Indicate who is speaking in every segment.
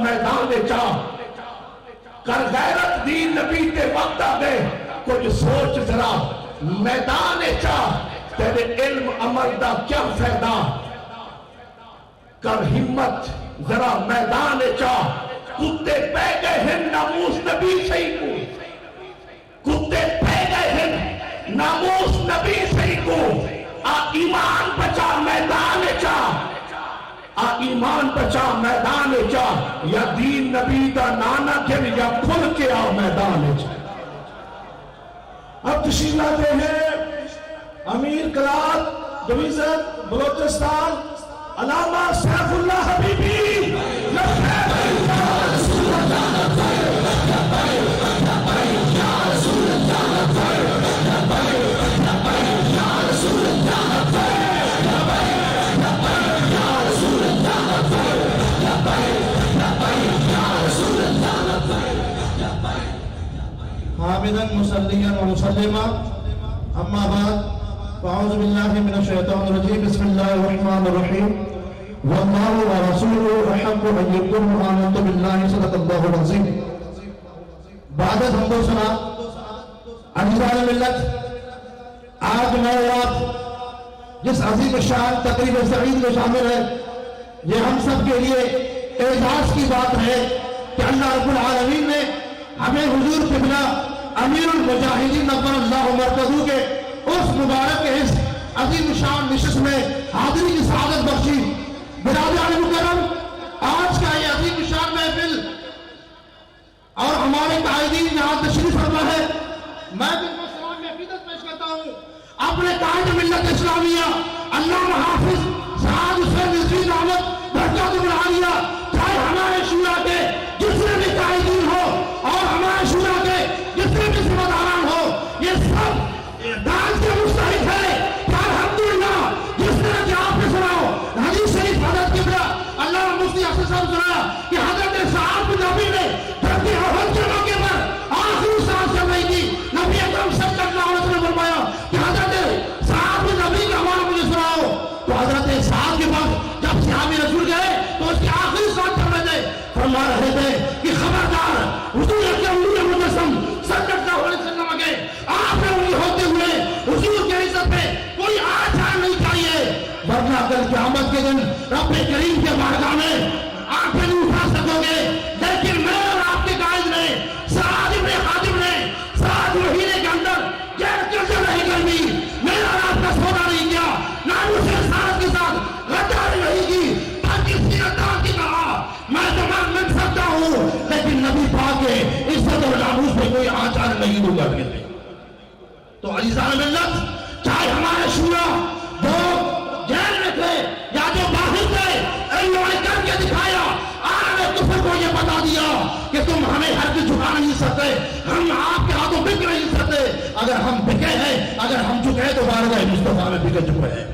Speaker 1: मैदान चा कर गैरत दीन नबी ते वक्त आ गए। कुछ सोच जरा मैदान चा तेरे इल्म अमल दा क्या फायदा। कर हिम्मत जरा मैदान चा कुत्ते पै गए हैं नामूस नबी सही को। कुत्ते पै गए हैं नामूस नबी सही को। आ ईमान बचा मैदान चा। आ ईमान बचा मैदान चा या दीन नबी का नाना गिन या खुल के आओ मैदान चा। अब तशरीफ लाते हैं अमीर कलात डिवीजन बलोचिस्तान अलामा सैफुल्लाह हबीबी।
Speaker 2: हामिदन मुसल्लियन व मुसल्लिमा अम्मा बाद फ़अऊज़ु बिल्लाहि मिनश शैतानिर रजीम बिस्मिल्लाहिर रहमानिर रहीम वल्लाहु व रसूलुहु अहqqu अन युक़िमू आमनतु बिल्लाहि सदक़ल्लाहुल अज़ीम। बाद हम्द व सना अज़ीज़ान मिल्लत, आज मैं आप जिस अज़ीम शान तक़रीब सईद में शामिल है, ये हम सब के लिए एजाज़ की बात है कि अल्लाह रब्बुल आलमीन ने हमें हुजूर क़िबला अमीरुल मुजाहिदीन नव्वरल्लाहु मरकज़हू के उस मुबारक के इस अज़ीम शान निशिस्त में हाज़िरी की सआदत बख्शी। बिरादरान मुकर्रम, आज का ये अज़ीम शान महफिल और हमारे कायदीन यहाँ तशरीफ फरमा है। मैं बिल्कुल सलाम में अक़ीदत पेश करता हूँ अपने कायद मिल्लत इस्लामिया अल्लामा हाफिज सआद हुसैन रिज़वी अहमद बरकातुहुल आलिया, चाहे हमारे शूरा के जितने भी कायदीन हो और हमारे शूरा के जितने भी जिम्मेदारान हो, ये सब दान से मुस्तहिक है। अल्हम्दुलिल्लाह, जिस तरह के आपने सुनाओ हदीस शरीफ हज़रत क़िबला अल्लामा मुफ्ती असद साहब सुनाया कि हज़रत सआद बिन नबी ने जबकि अहद के मौके पर आखिरी सांस चल रही थी, नबी अकरम सल्लल्लाहु अलैहि वसल्लम ने फरमाया कि हज़रत सआद बिन नबी का हवाला मुझे सुनाओ। तो हज़रत सआद के पास जब सहाबी रसूल गए तो उसकी आखिरी सांस चल रहे थे, फरमा रहे थे कि खबरदार हुजूर अकरम मुजस्सम सल्लल्लाहु अलैहि वसल्लम के आपने उंगली होते हुए हुजूर के इज्जत पे कोई आचार नहीं चाहिए, वरना कल क़यामत के दिन रब करीम के बारगाह में आंखें नहीं उठा सकोगे। लेकिन मैं और आपके कायद ने सआद इब्न हातिम ने 7 महीने के अंदर जेल के अंदर नहीं करनी, मेरा और आपका सौदा नहीं किया, नामुस रिसालत के साथ गद्दारी नहीं की, ताकि सीरतदार की कहा मैं तमाम मिल सकता हूँ, लेकिन नबी पाक के इज्जत और नामुस पे कोई आचार नहीं दूंगा। तो अज़ीज़ान मिल्लत, चाहे हमारे शूरा जो जेल में थे या जो बाहर थे, इन्होंने करके दिखाया, आने कुफर को ये बता दिया कि तुम हमें हर की झुका नहीं सकते, हम आपके हाथों बिक नहीं सकते। अगर हम बिके हैं, अगर हम चुके हैं तो बारगाह मुस्तफा में बिके चुके हैं।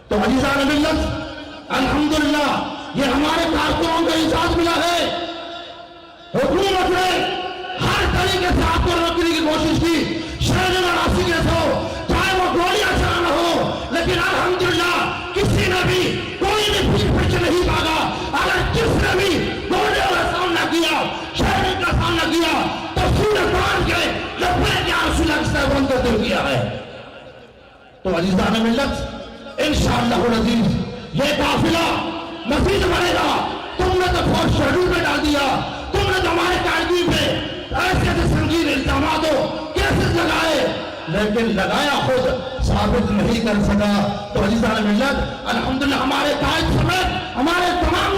Speaker 2: तो अज़ीज़ान मिल्लत, अल्हम्दुलिल्लाह, ये हमारे कारकुनों को इजाज़त मिला है। हुकूमत ने हर तरीके से आपको रोकने की कोशिश की, शहर में राशि के हो, चाहे वो गोलियां चलाना हो, लेकिन अल्हम्दुलिल्लाह किसी ने भी कोई भी पीछे नहीं भागा। अगर किसने भी गोलियों का सामना किया, शहर का सामना किया, तो सूरत मान के करते किया है। तो अज़ीज़ान मिल्लत इंशाअल्लाह अज़ीज़ ये काफिला मज़ीद बढ़ेगा। तुमने तो बहुत शेड्यूल में डाल दिया, तुमने तो हमारे कायदी पे ऐसे संगीन इल्ज़ामात केसेस लगाए, लेकिन लगाया खुद साबित नहीं कर सका। तो अज़ीज़ान मिल्लत अल्हम्दुलिल्लाह हमारे कायद समेत हमारे तमाम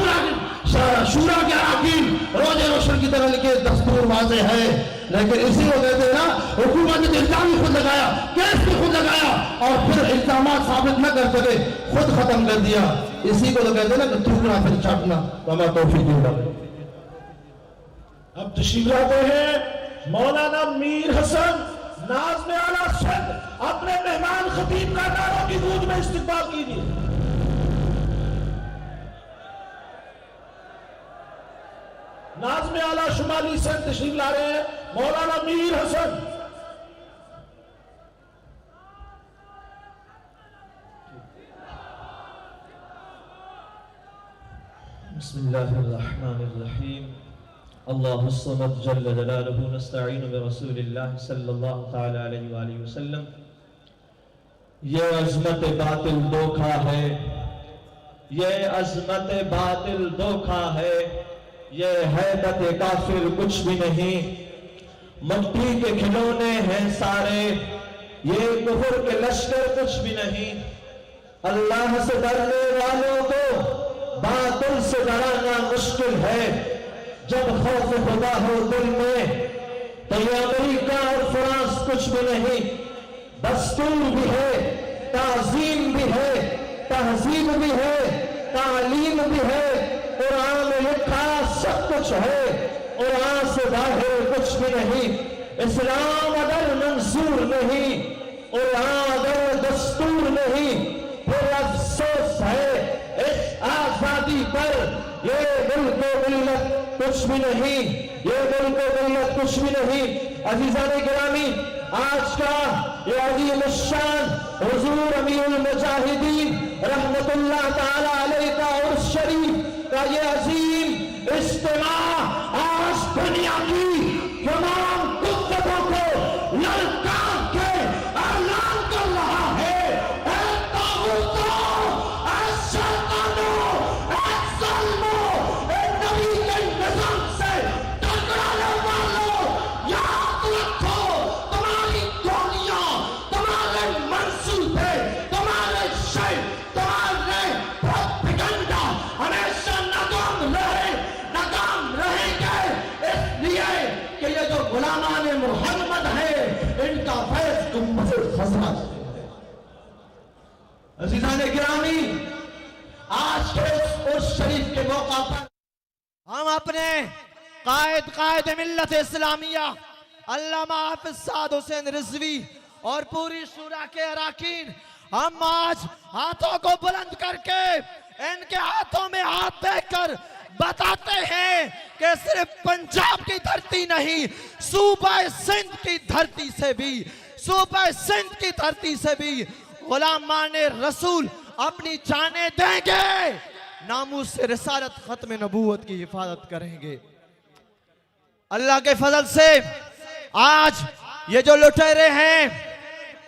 Speaker 2: शूरा के अरकान रोजे रोशन की तरह लिखे, दस्तूर वाज़ेह है, लेकिन इसी को कहते हैं ना, हुकूमत ने इल्जाम भी खुद लगाया, केस भी खुद लगाया और फिर इल्जाम साबित न कर सके खुद खत्म कर दिया। इसी को तो कहते हैं ना कि थूकना फिर चाटना। वमा तौफीक इल्ला बिल्लाह।
Speaker 1: अब तशरीफ लाते हैं मौलाना मीर हसन नाज़्म आला सिंध, अपने मेहमान खतीब का नारों की गूंज में इस्तकबाल कीजिए। नाज़्म आला शुमाली सिंध तशरीफ ला रहे हैं मौलाना मीर हसन।
Speaker 2: बिस्मिल्लाह।
Speaker 3: बिस्मिल्लाहिर्रहमानिर्रहीम। अल्लाहुस्समद जल्ल जलालुहु नस्तईनु बिरसूलिल्लाह सल्लल्लाहु तआला अलैहि वसल्लम। ये अज़मत बातिल धोखा है, ये अज़मत बातिल धोखा है, ये हैबत काफिर कुछ भी नहीं, मट्टी के खिलौने हैं सारे, ये कुफर के लश्कर कुछ भी नहीं। अल्लाह से डरने वालों को बातिल से डराना मुश्किल है। जब खौफ खुदा हो दिल में तो ये अमेरिका और फ्रांस कुछ भी नहीं। दस्तूर भी है, ताजीम भी है, तहजीब भी है, तालीम भी है, कुरान लिखा सब कुछ है, कुरान से बाहर कुछ भी नहीं। इस्लाम अगर मंसूर नहीं, कुरान अगर दस्तूर नहीं, फिर अफसोस है इस आजादी पर। ये मुल्क मिल्लत कुछ भी नहीं, ये मुल्क मिल्लत कुछ भी नहीं। अजीज़ान गिरामी, आज का ये अज़ीम शान हुज़ूर अमीरुल मुजाहिदीन रहमतुल्लाह ताला अलैहि का उर्स शरीफ का ये अजीम इज्तिमा आज दुनिया की तमाम कुव्वतों को ललकार के ऐलान कर रहा है, ऐ तागूतो, ऐ शैतानो, ऐ ज़ालिमो, ऐ नबी के निज़ाम से टकराने वालों, याद रखो तुम्हारी दुनिया, तुम्हारे मंसूबे, तुम्हारे शय, तुम्हारे प्रोपेगेंडा हमेशा नाकाम रहेंगे। इसलिए कि ये जो गुलामान मोहम्मद है, इनका फैज़ गुंबद खज़रा। अज़ीज़ान गिरामी, आज के उस शरीफ के मौका पर
Speaker 4: हम अपने कायद मिल्लत इस्लामिया अल्लामा हाफिज साद हुसैन रिजवी और पूरी शूरा के अराकीन, हम आज हाथों को बुलंद करके इनके हाथों में हाथ देकर बताते हैं कि सिर्फ पंजाब की धरती नहीं, सूबा सिंध की धरती से भी, सूबा सिंध की धरती से भी गुलामाने रसूल अपनी जानें देंगे, नामूस से रिसालत खत्म नबूवत की हिफाजत करेंगे। अल्लाह के फजल से आज ये जो लुटेरे हैं,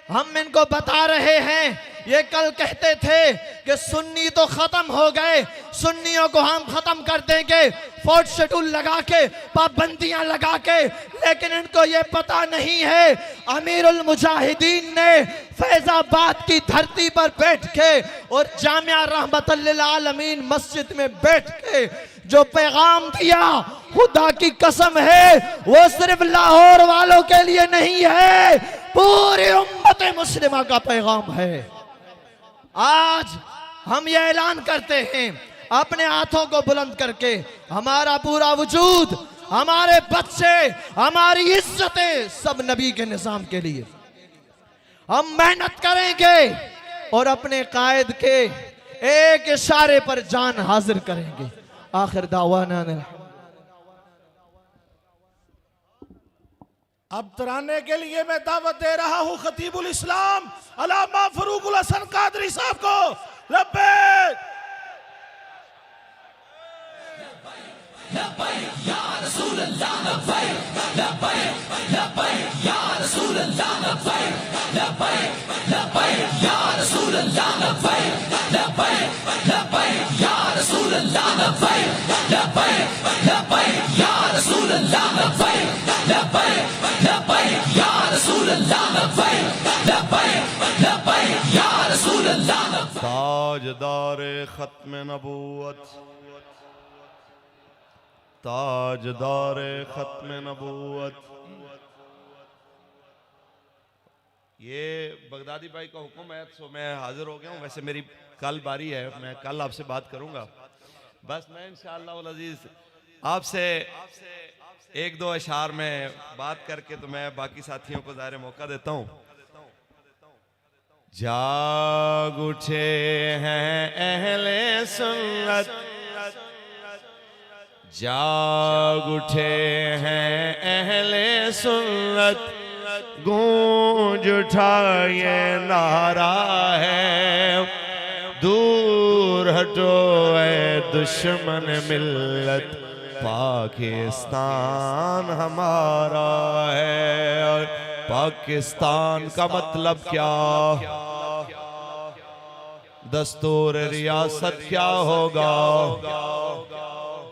Speaker 4: हम इनको बता रहे हैं, ये कल कहते थे कि सुन्नी तो खत्म हो गए, सुन्नियों को हम खत्म कर देंगे, फोर्थ शेड्यूल लगा के, पाबंदियां लगा के, लेकिन इनको ये पता नहीं है अमीरुल मुजाहिदीन ने फैजाबाद की धरती पर बैठ के और जामिया रहमतुल लिल आलमीन मस्जिद में बैठ के जो पैगाम दिया, खुदा की कसम है वो सिर्फ लाहौर वालों के लिए नहीं है, पूरी उम्मत मुस्लिमा का पैगाम है। आज हम ये ऐलान करते हैं अपने हाथों को बुलंद करके, हमारा पूरा वजूद, हमारे बच्चे, हमारी इज्जतें सब नबी के निजाम के लिए। हम मेहनत करेंगे और अपने कायद के एक इशारे पर जान हाजिर करेंगे। आखिर दावाना
Speaker 5: अब तराने के लिए मैं दावत दे रहा हूं खतीबुल इस्लाम अल्लामा फरूकुल हसन कादरी साहब को। लब्बैक लब्बैक या रसूल अल्लाह, लब्बैक लब्बैक लब्बैक या रसूल अल्लाह, लब्बैक लब्बैक लब्बैक या रसूल अल्लाह, लब्बैक लब्बैक लब्बैक या रसूल अल्लाह, लब्बैक लब्बैक लब्बैक या रसूल अल्लाह, लब्बैक लब्बैक लब्बैक या रसूल अल्लाह, लब्बैक लब्बैक लब्बैक या रसूल अल्लाह। ताजदारे खत्म नबूवत, ताजदारे खत्म नबूवत। ये बगदादी भाई का हुक्म है तो मैं हाजिर हो गया हूँ। वैसे मेरी कल बारी है, मैं कल आपसे बात करूंगा। बस मैं इंशाअल्लाह वल अजीज आपसे एक दो अशार में बात करके तो मैं बाकी साथियों को ज़ाहिर मौका देता हूँ। जाग उठे हैं अहले सुन्नत, जाग उठे हैं अहले सुन्नत, गूंज उठा ये नारा है, दूर हटो ए
Speaker 6: दुश्मन मिल्लत पाकिस्तान हमारा है। और पाकिस्तान का मतलब क्या, दस्तूर रियासत क्या होगा,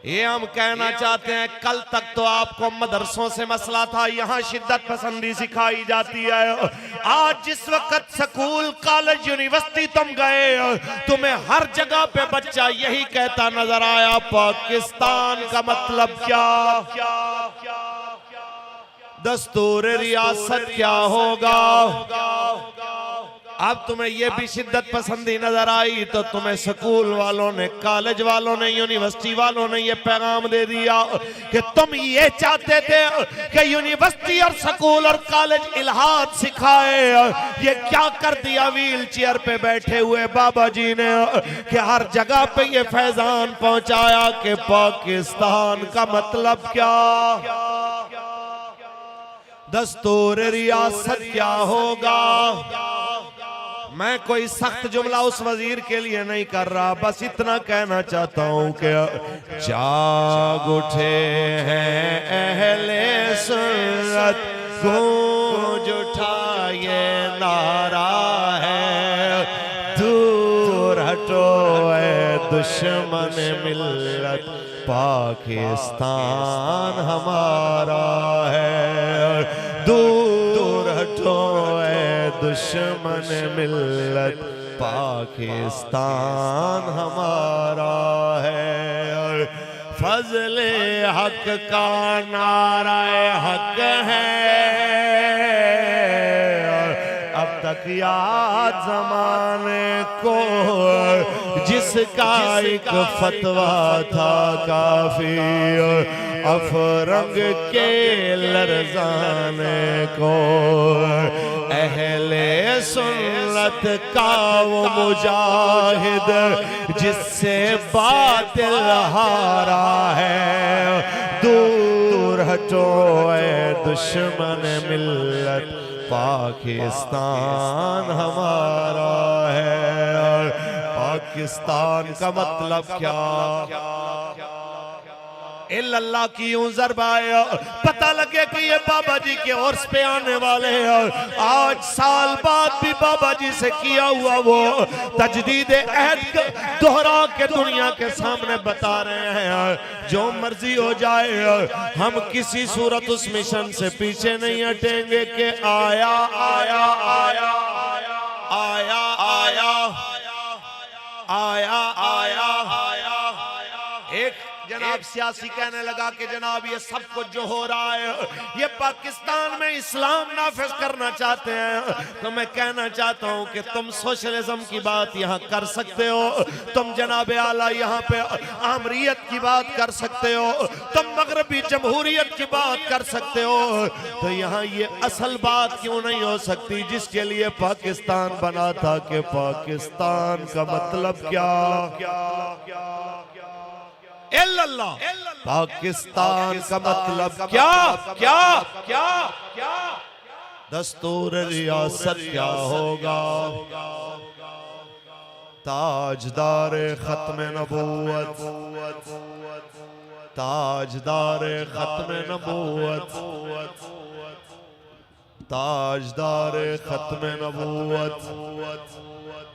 Speaker 6: ये हम कहना चाहते हैं। कल तक तो आपको मदरसों से मसला था, यहाँ शिद्दत पसंदी सिखाई जाती है। आज जिस वक्त स्कूल कॉलेज यूनिवर्सिटी तुम गए, तुम्हें हर जगह पे बच्चा यही कहता नजर आया, पाकिस्तान का मतलब क्या, दस्तूर रियासत क्या होगा। अब तुम्हें यह भी शिद्दत पसंदी नजर आई तो तुम्हें स्कूल वालों ने, कॉलेज वालों ने, यूनिवर्सिटी वालों ने यह पैगाम दे दिया कि तुम ये चाहते थे कि यूनिवर्सिटी और स्कूल और कॉलेज इल्हाद सिखाए, ये क्या कर दिया व्हील चेयर पे बैठे हुए बाबा जी ने कि हर जगह पे ये फैजान पहुंचाया कि पाकिस्तान का मतलब क्या, दस्तूर रियासत क्या होगा। मैं कोई सख्त जुमला उस वजीर के लिए नहीं कर रहा, बस इतना कहना चाहता हूं कि जाग उठे हैं अहले सुन्नत, गूंज उठा ये नारा है, दूर हटो ऐ दुश्मन मिल्लत, पाकिस्तान हमारा है। दूर हटो दुश्मन मिल्लत, पाकिस्तान हमारा है। और फजले हक का नारा हक है, अब तक याद जमाने को जिसका एक फतवा था काफी, अफरंग के लरजाने को अहले सुन्नत का वो मुजाहिद जिससे बातिल हारा है। दूर हटो ऐ दुश्मन मिल्लत, पाकिस्तान हमारा है। और पाकिस्तान का मतलब क्या, अल्लाह की यूं ज़रबाए पता लगे कि ये बाबा जी के उर्स पे आने वाले हैं। आज साल बाद भी बाबा जी से किया हुआ वो तजदीद अहद दोहरा के दुनिया के सामने बता रहे हैं, जो मर्जी हो जाए हम किसी सूरत उस मिशन से पीछे नहीं हटेंगे कि आया आया आया आया आया आया आया आया। एक जनाब सियासी कहने लगा कि जनाब ये सब कुछ जो हो रहा है ये पाकिस्तान में इस्लाम नाफिज करना चाहते हैं, तो मैं कहना चाहता हूं कि तुम सोशलिज्म की बात यहां कर सकते हो, तुम जनाब आला यहां पे आमरीयत की बात कर सकते हो, तुम मगरबी जमहूरियत की बात कर सकते हो, तो यहां ये असल बात क्यों नहीं हो सकती जिसके लिए पाकिस्तान बना था कि पाकिस्तान का मतलब क्या, अल्लाह पाकिस्तान का मतलब क्या क्या क्या क्या, दस्तूर रियासत क्या होगा, ताजदार खत्म नबूवत, ताजदार खत्म नबूवत, ताजदार खत्म नबूवत,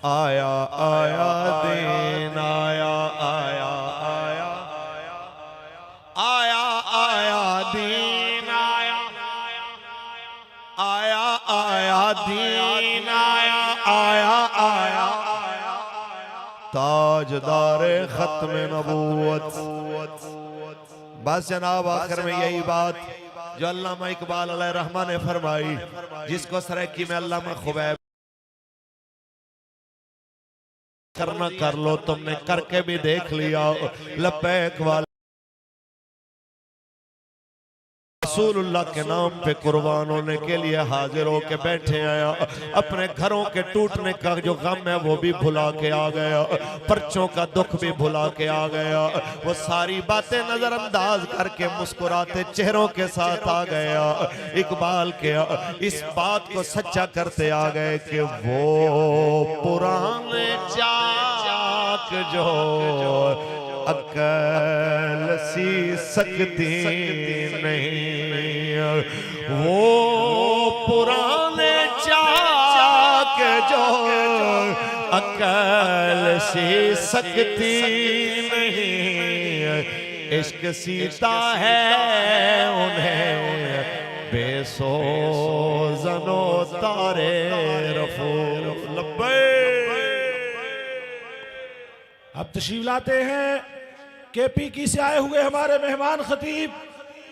Speaker 6: आया आया दिन आया आया आया आया आया दीन आया आया आया दीन आया आया आया ताजदार खत्म नबूवत। बस जनाब आखिर में यही बात जो अल्लामा इकबाल अलैहिर्रहमान ने फरमाई, जिसको सराइकी में अल्लामा खुबैब करना कर लो, तुमने करके भी देख लिया, लब्बैक वाले रसूलुल्लाह के नाम पे कुर्बान होने के लिए हाजिर होके बैठे आया, अपने घरों के टूटने का जो गम है वो भी भुला के आ गया, पर्चों का दुख भी भुला के आ गया, वो सारी बातें नजरअंदाज करके मुस्कुराते चेहरों के साथ आ गया। इकबाल के इस बात को सच्चा करते आ गए कि वो पुराने चाक जो अकल सी सकती नहीं, वो पुराने चाक जो अकल सी सकती नहीं, इश्क सीता है उन्हें बेसोजनो तारे रफू।
Speaker 7: अब तशरीफ लाते हैं KPK से आए हुए हमारे मेहमान खतीब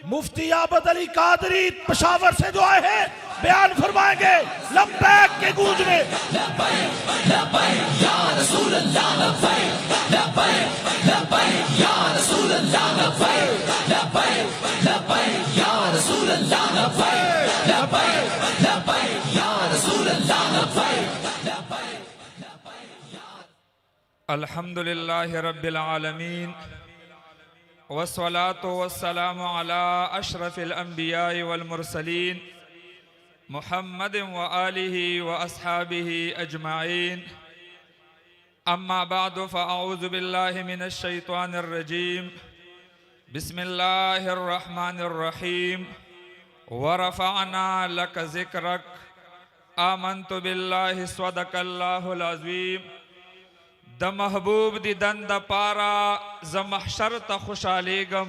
Speaker 7: मुफ्ती आबद अली कादरी पेशावर से जो आए हैं बयान फरमाएंगे लब्बैक के गूंज में।
Speaker 5: लब्बैक लब्बैक या रसूल अल्लाह, लब्बैक लब्बैक लब्बैक या रसूल अल्लाह, लब्बैक लब्बैक लब्बैक या रसूल अल्लाह, लब्बैक लब्बैक लब्बैक या रसूल अल्लाह, लब्बैक लब्बैक लब्बैक या।
Speaker 8: अल्हम्दुलिल्लाहि रब्बिल आलमीन वस्सलातु वस्सलामु अला अशरफिल अंबिया वल मुरसलीन मुहम्मद व आलिहि व अस्हाबिहि अजमाइन। अम्मा बादु फ़अऊज़ु बिल्लाहि मिनश शैतानिर रजीम। बिस्मिल्लाहिर रहमानिर रहीम। व रफ़अना लक ज़िक्रक। आमन्तु बिल्लाहि सदक़ल्लाहुल अज़ीम। द महबूब दी दंद पारा ज महशर त खुशालीगम,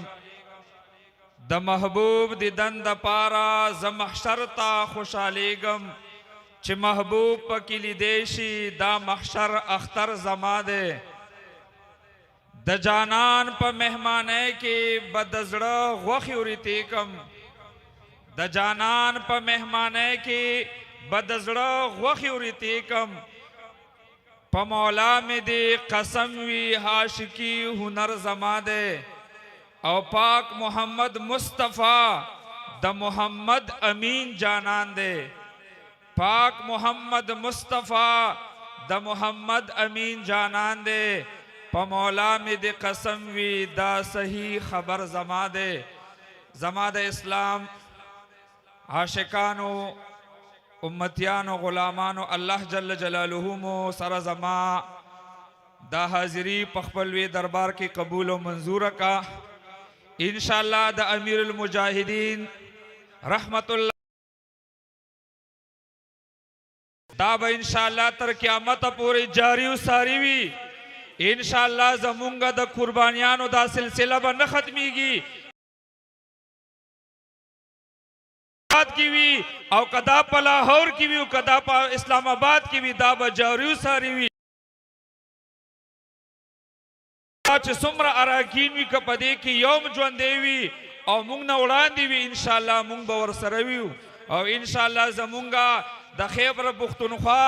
Speaker 8: द महबूब दी दंद पारा ज महशर त खुशालीगम, च महबूब पकिली देशी दा महशर अख्तर जमादे, द जानान प मेहमाने की बदजड़ा वखिउरितीकम, द जानान प मेहमाने की बदजड़ा वखिउरितीकम, पमौला में दे कसम वी हाशिकी हुनर जमा दे, और पाक मोहम्मद मुस्तफ़ा द मोहम्मद अमीन जानान दे, पाक मोहम्मद मुस्तफ़ा द मोहम्मद अमीन जानान दे, पमौला में दे कसम वी दा सही खबर जमा दे। जमाद इस्लाम आशिकानो उम्मतियानो गुलामानो अल्लाह जल्ल जलालुहु मो सारा जमा दा हाजिरी पखपलवी दरबार की कबूल व मंजूर का इंशाअल्लाह द अमीरुल मुजाहिदीन रहमतुल्लाह दाब इंशाअल्लाह तर क़यामत पूरी जारी सारी वी इंशाअल्लाह जमुंगा द कुर्बानियानो दा सिलसिला ब न खत्मीगी की भी और कदा पा लाहौर की भी कदा पा इस्लामाबाद की भी दाब जारी सारी भी सुमरा अराकीन भी कपदे की यौम जोन देवी और मुंग न उड़ान देवी इंशाअल्लाह मुंग बवर सरवी और इंशाअल्लाह जमुंगा द खैबर पुख्तनख्वा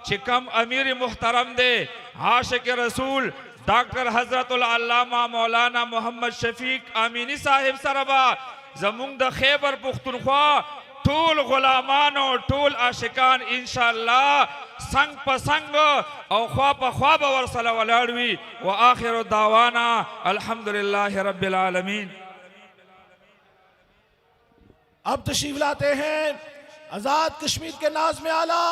Speaker 8: चिकम अमीर मुहतरम दे आशिक रसूल डॉक्टर हजरतुल अल्लामा मौलाना मोहम्मद शफीक आमीनी साहिब सरबा जमुंग द खैबर पुख्तनख्वा टूल गुलामानो टूल आशिकान इंशाअल्लाह संग पसंग और ख्वाब ख्वाब वर सला वलाडवी व आखिर दावाना अल्हम्दुलिल्लाहि रब्बिल आलमीन।
Speaker 7: अब तशरीफ लाते हैं आजाद कश्मीर के नाज़्म आला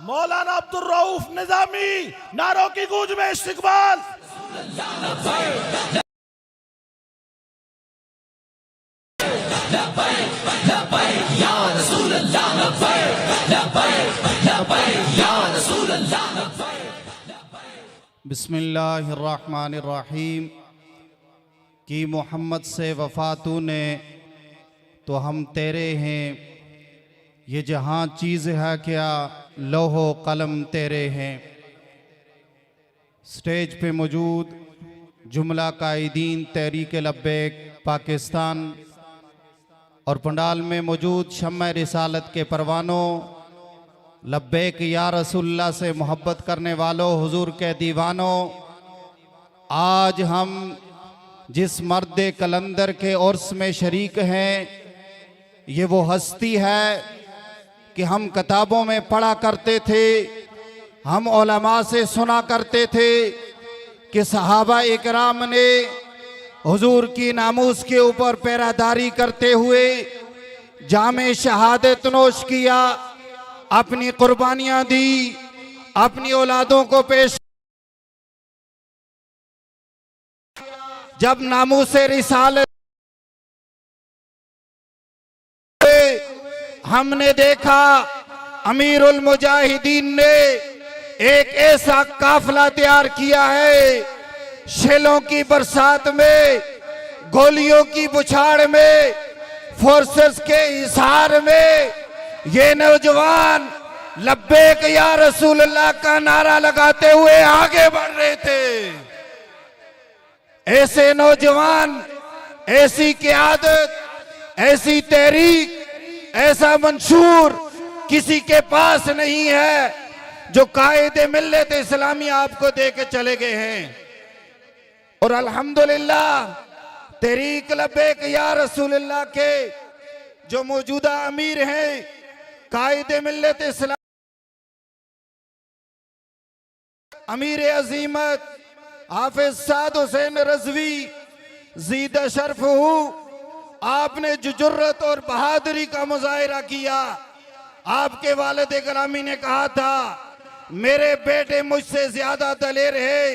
Speaker 7: मौलाना अब्दुल रऊफ निजामी, नारों की गूंज में इस्तकबाल।
Speaker 5: लब्बैक लब्बैक या रसूल अल्लाह, लब्बैक लब्बैक लब्बैक या रसूल अल्लाह, लब्बैक लब्बैक।
Speaker 2: बिस्मिल्लाहिर्रहमानिर्रहीम। कि मोहम्मद से वफ़ा तूने तो हम तेरे हैं, ये जहाँ चीज़ है क्या लौहो कलम तेरे हैं। स्टेज पे मौजूद जुमला कायदीन तहरीक लब्बैक पाकिस्तान और पंडाल में मौजूद शम्मा रिसालत के परवानों, लब्बैक या रसूलुल्लाह से मोहब्बत करने वालों, हुजूर के दीवानों, आज हम जिस मर्द कलंदर के उर्स में शरीक हैं ये वो हस्ती है कि हम किताबों में पढ़ा करते थे, हम उलमा से सुना करते थे कि सहाबा इकराम ने हुजूर की नामूस के ऊपर पैरादारी करते हुए जामे शहादत नोश किया, अपनी कुर्बानियां दी, अपनी औलादों को पेश
Speaker 9: जब नामूसे रिसालत हमने देखा अमीरुल मुजाहिदीन ने एक ऐसा काफिला तैयार किया है, शेलों की बरसात में, गोलियों की बुछाड़ में, फोर्सेस के इशार में ये नौजवान लब्बैक या रसूल अल्लाह का नारा लगाते हुए आगे बढ़ रहे थे। ऐसे नौजवान, ऐसी क़यादत, ऐसी तहरीक, ऐसा मंशूर किसी के पास नहीं है जो कायदे मिल्लत इस्लामी आपको दे के चले गए हैं। और अल्हम्दुलिल्लाह तहरीक लब्बैक या रसूलुल्लाह के जो मौजूदा अमीर हैं, कायदे मिल्लत इस्लामी अमीर अजीमत हाफिज साद हुसैन रज़वी ज़ीद शर्फ हूँ, आपने जो जुर्रत और बहादुरी का मुजाहिरा किया। आपके वालिद गिरामी ने कहा था, मेरे बेटे मुझसे ज्यादा दलेर है।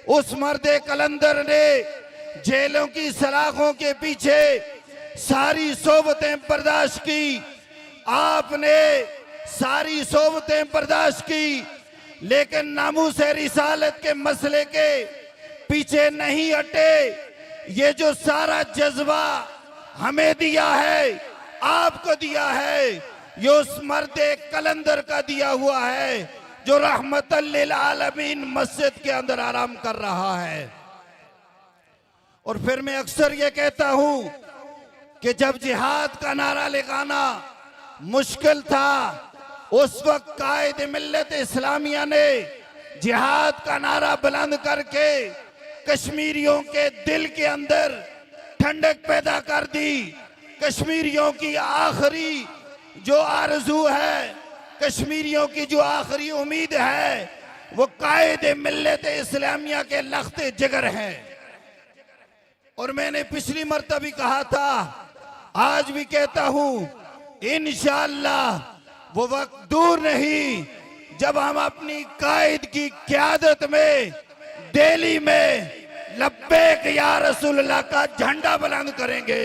Speaker 9: उस मर्द कलंदर ने जेलों की सलाखों के पीछे सारी सोबतें बर्दाश्त की, आपने सारी सोबतें बर्दाश्त की, लेकिन नामूसे रिसालत के मसले के पीछे नहीं हटे। ये जो सारा जज्बा हमें दिया है, आपको दिया है, ये उस मर्द कलंदर का दिया हुआ है जो रहमतल लिल आलमीन मस्जिद के अंदर आराम कर रहा है। और फिर मैं अक्सर ये कहता हूं कि जब जिहाद का नारा लगाना मुश्किल था, उस वक्त कायदे मिल्लत इस्लामिया ने जिहाद का नारा बुलंद करके कश्मीरियों के दिल के अंदर ठंडक पैदा कर दी। कश्मीरियों की आखिरी जो आरज़ू है, कश्मीरियों की जो आखिरी उम्मीद है, वो कायदे मिल्लत इस्लामिया के लख्ते जिगर हैं। और मैंने पिछली मर्तबा भी कहा था, आज भी कहता हूं, इंशाअल्लाह वो वक्त दूर नहीं जब हम अपनी कायद की क़यादत में दिल्ली में लब्बैक या रसूलुल्लाह का झंडा बुलंद करेंगे।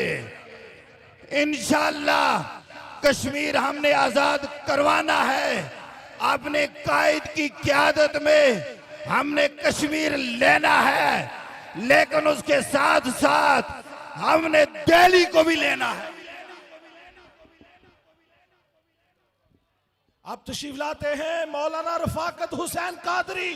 Speaker 9: इंशाअल्लाह कश्मीर हमने आजाद करवाना है। अपने कायद की क़यादत में हमने कश्मीर लेना है, लेकिन उसके साथ साथ हमने दिल्ली को भी लेना है।
Speaker 7: अब तशरीफ लाते हैं मौलाना रफाकत हुसैन कादरी।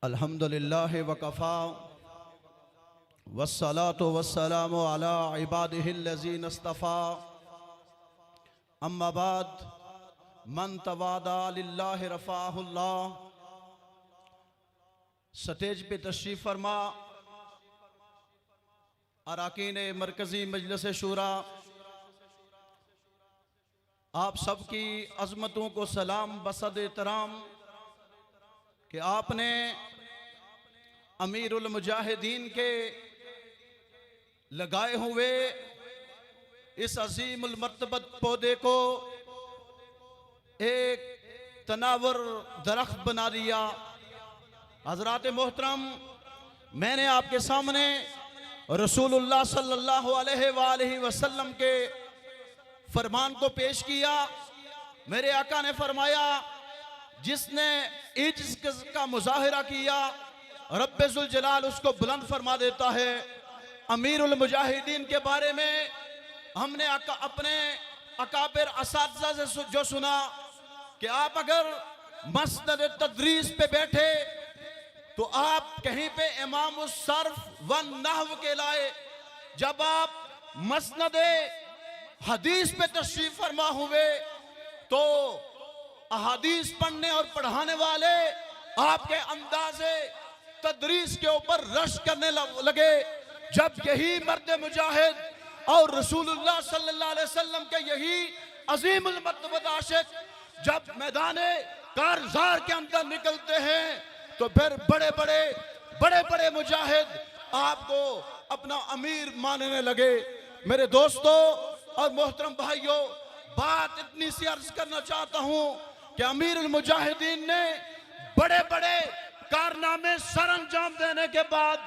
Speaker 2: अल्हम्दुलिल्लाह वकफ़ा वस्सलातु वस्सलामु अला इबादिहिल्लज़ीन इस्तफ़ा, अम्मा बाद, मन तवादा लिल्लाहि रफ़ाहुल्लाह। स्टेज पे तशरीफ़ फरमा अराकीन मरकज़ी मजलिस शूरा, आप सबकी अज़मतों को सलाम बसद एहतराम कि आपने अमीरुल मुजाहिदीन के लगाए हुए इस अजीमुल मर्तबत पौधे को एक तनावर दरख्त बना दिया। हज़रात मोहतरम, मैंने आपके सामने रसूलुल्लाह सल्लल्लाहु अलैहि वसल्लम के फरमान को पेश किया। मेरे आका ने फरमाया, जिसने इज्ज़ का मुजाहिरा किया, रब्बे ज़ुल जलाल उसको बुलंद फरमा देता है। अमीरुल मुजाहिदीन के बारे में हमने अपने अकाबिर असातिज़ा से जो सुना कि आप अगर मस्जिद तदरीस पे बैठे तो आप कहीं पे इमाम उस सर्फ व नहव के लाए, जब आप मस्जिद हदीस पे तशरीफ फरमा हुए तो अहादीस पढ़ने और पढ़ाने वाले आपके अंदाज़े तदरीस के ऊपर रश करने लगे। जब यही मर्द मुजाहिद और रसूलुल्लाह सल्लल्लाहु अलैहि वसल्लम के यही अजीमुल मर्तबत आशिक जब मैदाने कारज़ार के अंदर निकलते हैं तो फिर बड़े बड़े मुजाहिद आपको अपना अमीर मानने लगे।
Speaker 9: मेरे दोस्तों और मोहतरम भाइयों, बात इतनी सी अर्ज करना चाहता हूं कि अमीरुल मुजाहिदीन ने बड़े बड़े कारनामे सर अंजाम देने के बाद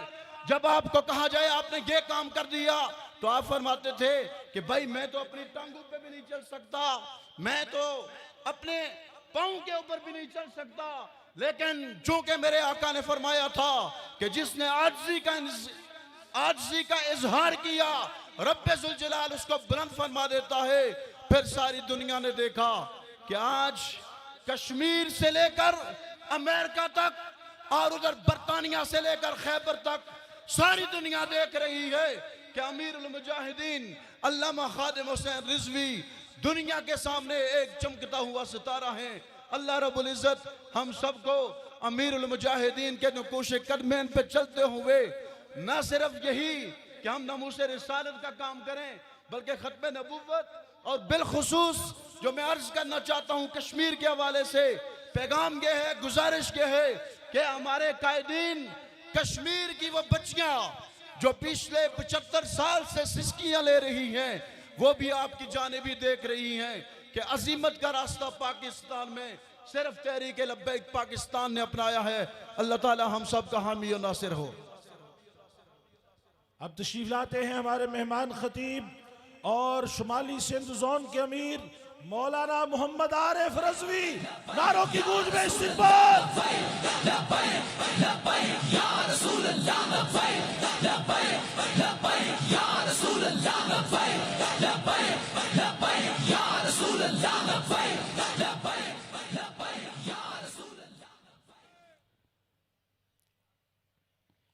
Speaker 9: जब आपको कहा जाए आपने ये काम कर दिया, तो आप फरमाते थे कि भाई मैं तो अपनी टांगों पे भी नहीं चल सकता, मैं तो अपने पांव के ऊपर भी नहीं चल सकता। लेकिन चूंकि मेरे आका ने फरमाया था कि जिसने आजिज़ी का इजहार किया, रब्बे जुल जलाल उसको बुलंद फरमा देता है। फिर सारी दुनिया ने देखा कि आज कश्मीर से लेकर अमेरिका तक और उधर बरतानिया से लेकर खैबर तक सारी दुनिया देख रही है कि अमीरुल मुजाहिदीन अल्लामा खादिम हुसैन रिजवी दुनिया के सामने एक चमकता हुआ सितारा है। अल्लाह रब्बुल इज्जत हम सबको अमीरुल मुजाहिदीन के नकूश कदमैन पे चलते हुए न सिर्फ यही कि हम नमूस रिसालत का काम करें, बल्कि खत्म नबुव्वत और बिलखुसूस जो मैं अर्ज करना चाहता हूँ कश्मीर के हवाले से पैगाम ये है, गुजारिश ये है कि हमारे कायदीन कश्मीर की वो बच्चियां जो पिछले 75 साल से सिस्कियां ले रही हैं, वो भी आपकी जानिबी देख रही हैं कि अजीमत का रास्ता पाकिस्तान में सिर्फ तहरीक लब्बैक पाकिस्तान ने अपनाया है। अल्लाह ताला हम सब का हामी और नासिर हो।
Speaker 7: अब तशरीफ लाते हैं हमारे मेहमान खतीब और शुमाली सिंध जोन के अमीर मौलाना मोहम्मद आरिफ रजवी। नारों की गूंज में इस्तिकबाल।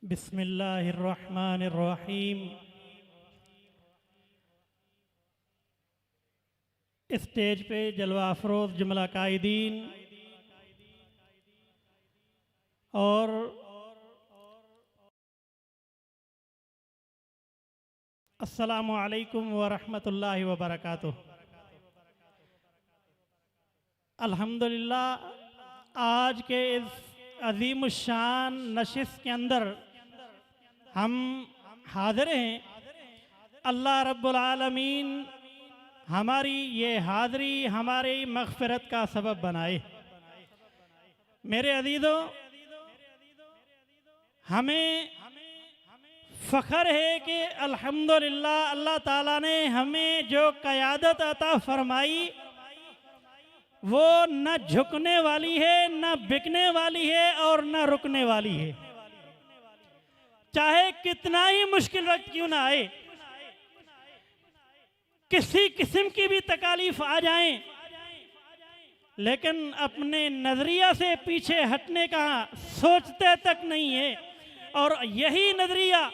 Speaker 10: बिस्मिल्लाहिर्रहमानिर्रहीम। स्टेज पे जलवा अफरोज जुमला कायदीन और अस्सलामु अलैकुम व रहमतुल्लाहि व बरकातुहू। अल्हम्दुलिल्लाह आज के इस अजीम शान नशिस्त के अंदर हम हाजिर हैं। अल्लाह रब्बुल आलमीन हमारी ये हाज़री हमारी मग़फ़िरत का सबब बनाए। मेरे अज़ीज़ों, हमें फ़ख्र है कि अल्हम्दुलिल्लाह अल्लाह ताला ने हमें जो क़यादत अता फ़रमाई वो न झुकने वाली है, न बिकने वाली है और न रुकने वाली है। चाहे कितना ही मुश्किल वक्त क्यों ना आए, किसी किस्म की भी तकालीफ आ जाएं, लेकिन अपने नज़रिया से पीछे हटने का सोचते तक नहीं है। और यही नज़रिया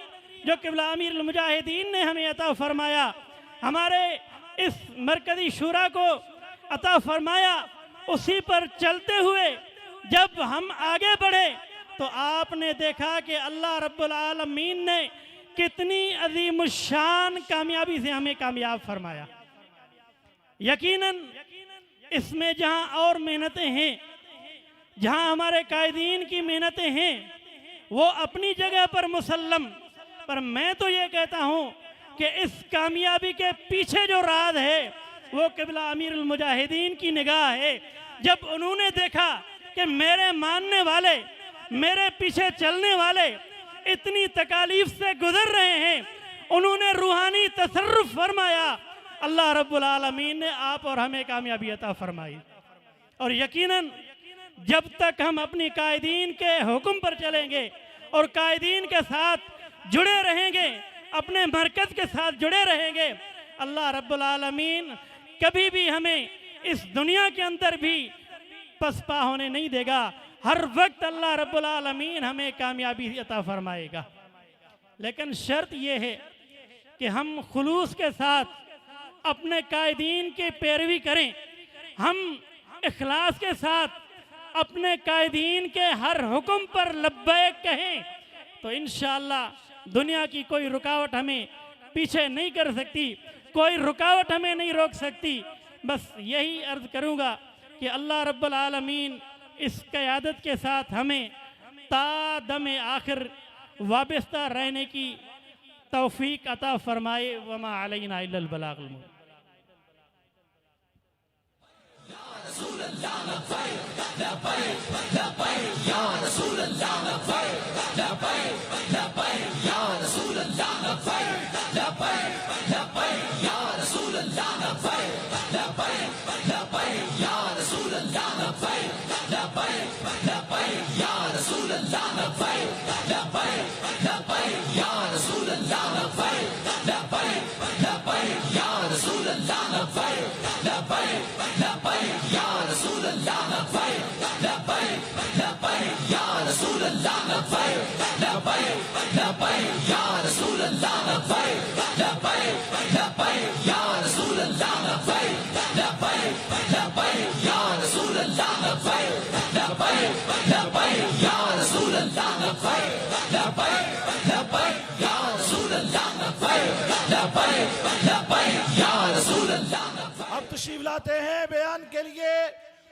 Speaker 10: जो क़िबला अमीरुल मुजाहिदीन ने हमें अता फरमाया, हमारे इस मरकज़ी शूरा को अता फरमाया, उसी पर चलते हुए जब हम आगे बढ़े तो आपने देखा कि अल्लाह रब्बुल आलमीन ने कितनी अज़ीमुश्शान कामयाबी से हमें कामयाब फरमाया। यकीनन इसमें जहाँ और मेहनतें हैं, जहाँ हमारे कायदीन की मेहनतें हैं, वो अपनी जगह पर मुसल्लम, पर मैं तो ये कहता हूँ कि इस कामयाबी के पीछे जो राज है वो क़िबला अमीरुल मुजाहिदीन की निगाह है। जब उन्होंने देखा कि मेरे मानने वाले, मेरे पीछे चलने वाले इतनी तकालीफ से गुजर रहे हैं, उन्होंने रूहानी तसर्रुफ फरमाया। अल्लाह रब्बुल आलमीन ने आप और हमें कामयाबी अता फरमाई। और यकीनन जब तक हम अपनी कायदीन के हुक्म पर चलेंगे और कायदीन के साथ जुड़े रहेंगे, अपने मरकज़ के साथ जुड़े रहेंगे, अल्लाह रब्बुल आलमीन कभी भी हमें इस दुनिया के अंदर भी पसपा होने नहीं देगा। हर वक्त अल्लाह रब्बुल आलमीन हमें कामयाबी अता फरमाएगा। लेकिन शर्त यह है कि हम खुलूस के साथ अपने कायदीन की पैरवी करें, हम इखलास के साथ अपने कायदीन के हर हुक्म पर लब्बैक कहें, तो इंशाअल्लाह दुनिया की कोई रुकावट हमें पीछे नहीं कर सकती, कोई रुकावट हमें नहीं रोक सकती। बस यही अर्ज़ करूँगा कि अल्लाह रब्बुल आलमीन इस क़यादत के साथ हमें ता दम आखिर वाबस्ता रहने की तौफीक अता फरमाए। वमा अलैना इल्लल बलागुल मुबीन।
Speaker 7: अब तशरीफ लाते हैं बयान के लिए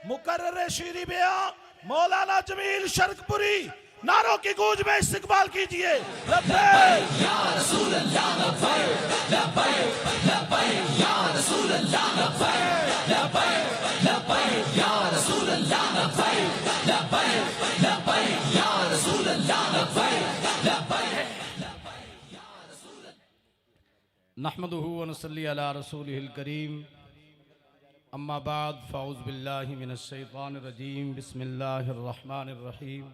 Speaker 7: मुकर्रर शीरी बयान मौलाना जमील शर्कपुरी। नारों की गूंज में इस्तकबाल कीजिए। लब्बैक या रसूल अल्लाह, लब्बैक लब्बैक लब्बैक या रसूल अल्लाह, लब्बैक लब्बैक लब्बैक या रसूल अल्लाह, लब्बैक लब्बैक लब्बैक या रसूल अल्लाह, लब्बैक लब्बैक या रसूल अल्लाह।
Speaker 9: नहमदुहु व नसल्ली अला रसूलिहिल करीम। अम्मा बाद फ़ाउज़ बिल्लाहि मिनश शैतानिर रजीम। बिस्मिल्लाहिर रहमानिर रहीम।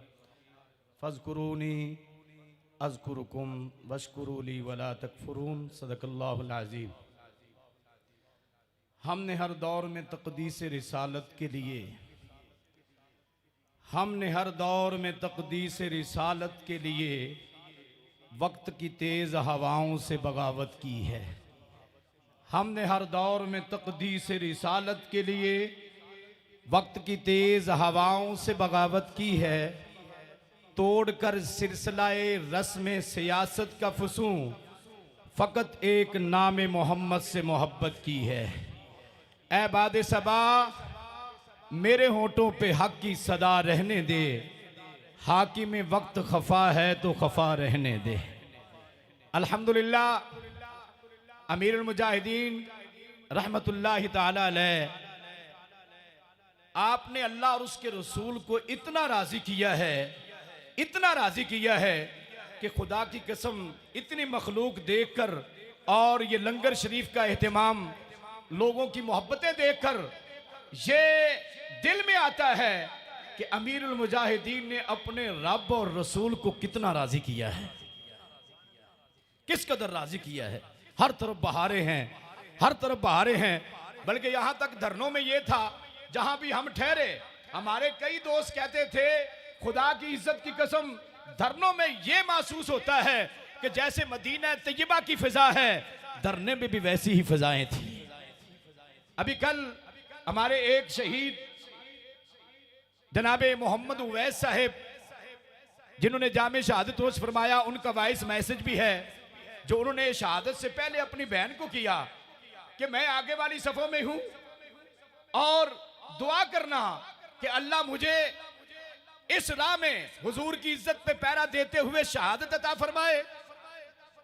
Speaker 9: फ़ज़्कुरूनी अज़्कुरुकुम वश्कुरूली वला तकफ़ुरून। सदक़ल्लाहुल अज़ीम। हमने हर दौर में तक़दीस रिसालत के लिए रिसालत के लिए वक्त की तेज़ हवाओं से बगावत की है। हमने हर दौर में तक़दीस रिसालत के लिए वक्त की तेज़ हवाओं से बगावत की है। तोड़कर सिलसिलाए रस्म सियासत का फसूं फ़कत एक नाम मोहम्मद से मोहब्बत की है। ऐ बाद सबा मेरे होठों पे हक की सदा रहने दे। हाकिम वक्त खफा है तो खफा रहने दे। अल्हम्दुलिल्लाह अमीरुल मुजाहिदीन रहमतुल्लाहि ताला अलैह, आपने अल्लाह और उसके रसूल को इतना राजी किया है कि खुदा की कसम इतनी मखलूक देखकर और ये लंगर शरीफ का एहतमाम लोगों की मोहब्बतें देखकर ये दिल में आता है कि अमीरुल मुजाहिदीन ने अपने रब और रसूल को कितना राजी किया है, किस कदर राजी किया है। हर तरफ बहारें हैं, बल्कि यहां तक धरनों में ये था जहां भी हम ठहरे, हमारे कई दोस्त कहते थे खुदा की इज्जत की कसम धरनों में ये महसूस होता है कि जैसे मदीना तैयबा की फिजा है, धरने में भी वैसी ही फिजाएं थी। अभी कल हमारे एक शहीद जनाबे मोहम्मद उवैस साहिब जिन्होंने जामे शहादत नोश फरमाया, उनका वॉइस मैसेज भी है जो उन्होंने शहादत से पहले अपनी बहन को किया कि मैं आगे वाली सफों में हूं और दुआ करना कि अल्लाह मुझे इस राह में हुजूर की इज्जत पे पैरा देते हुए शहादत अता फरमाए।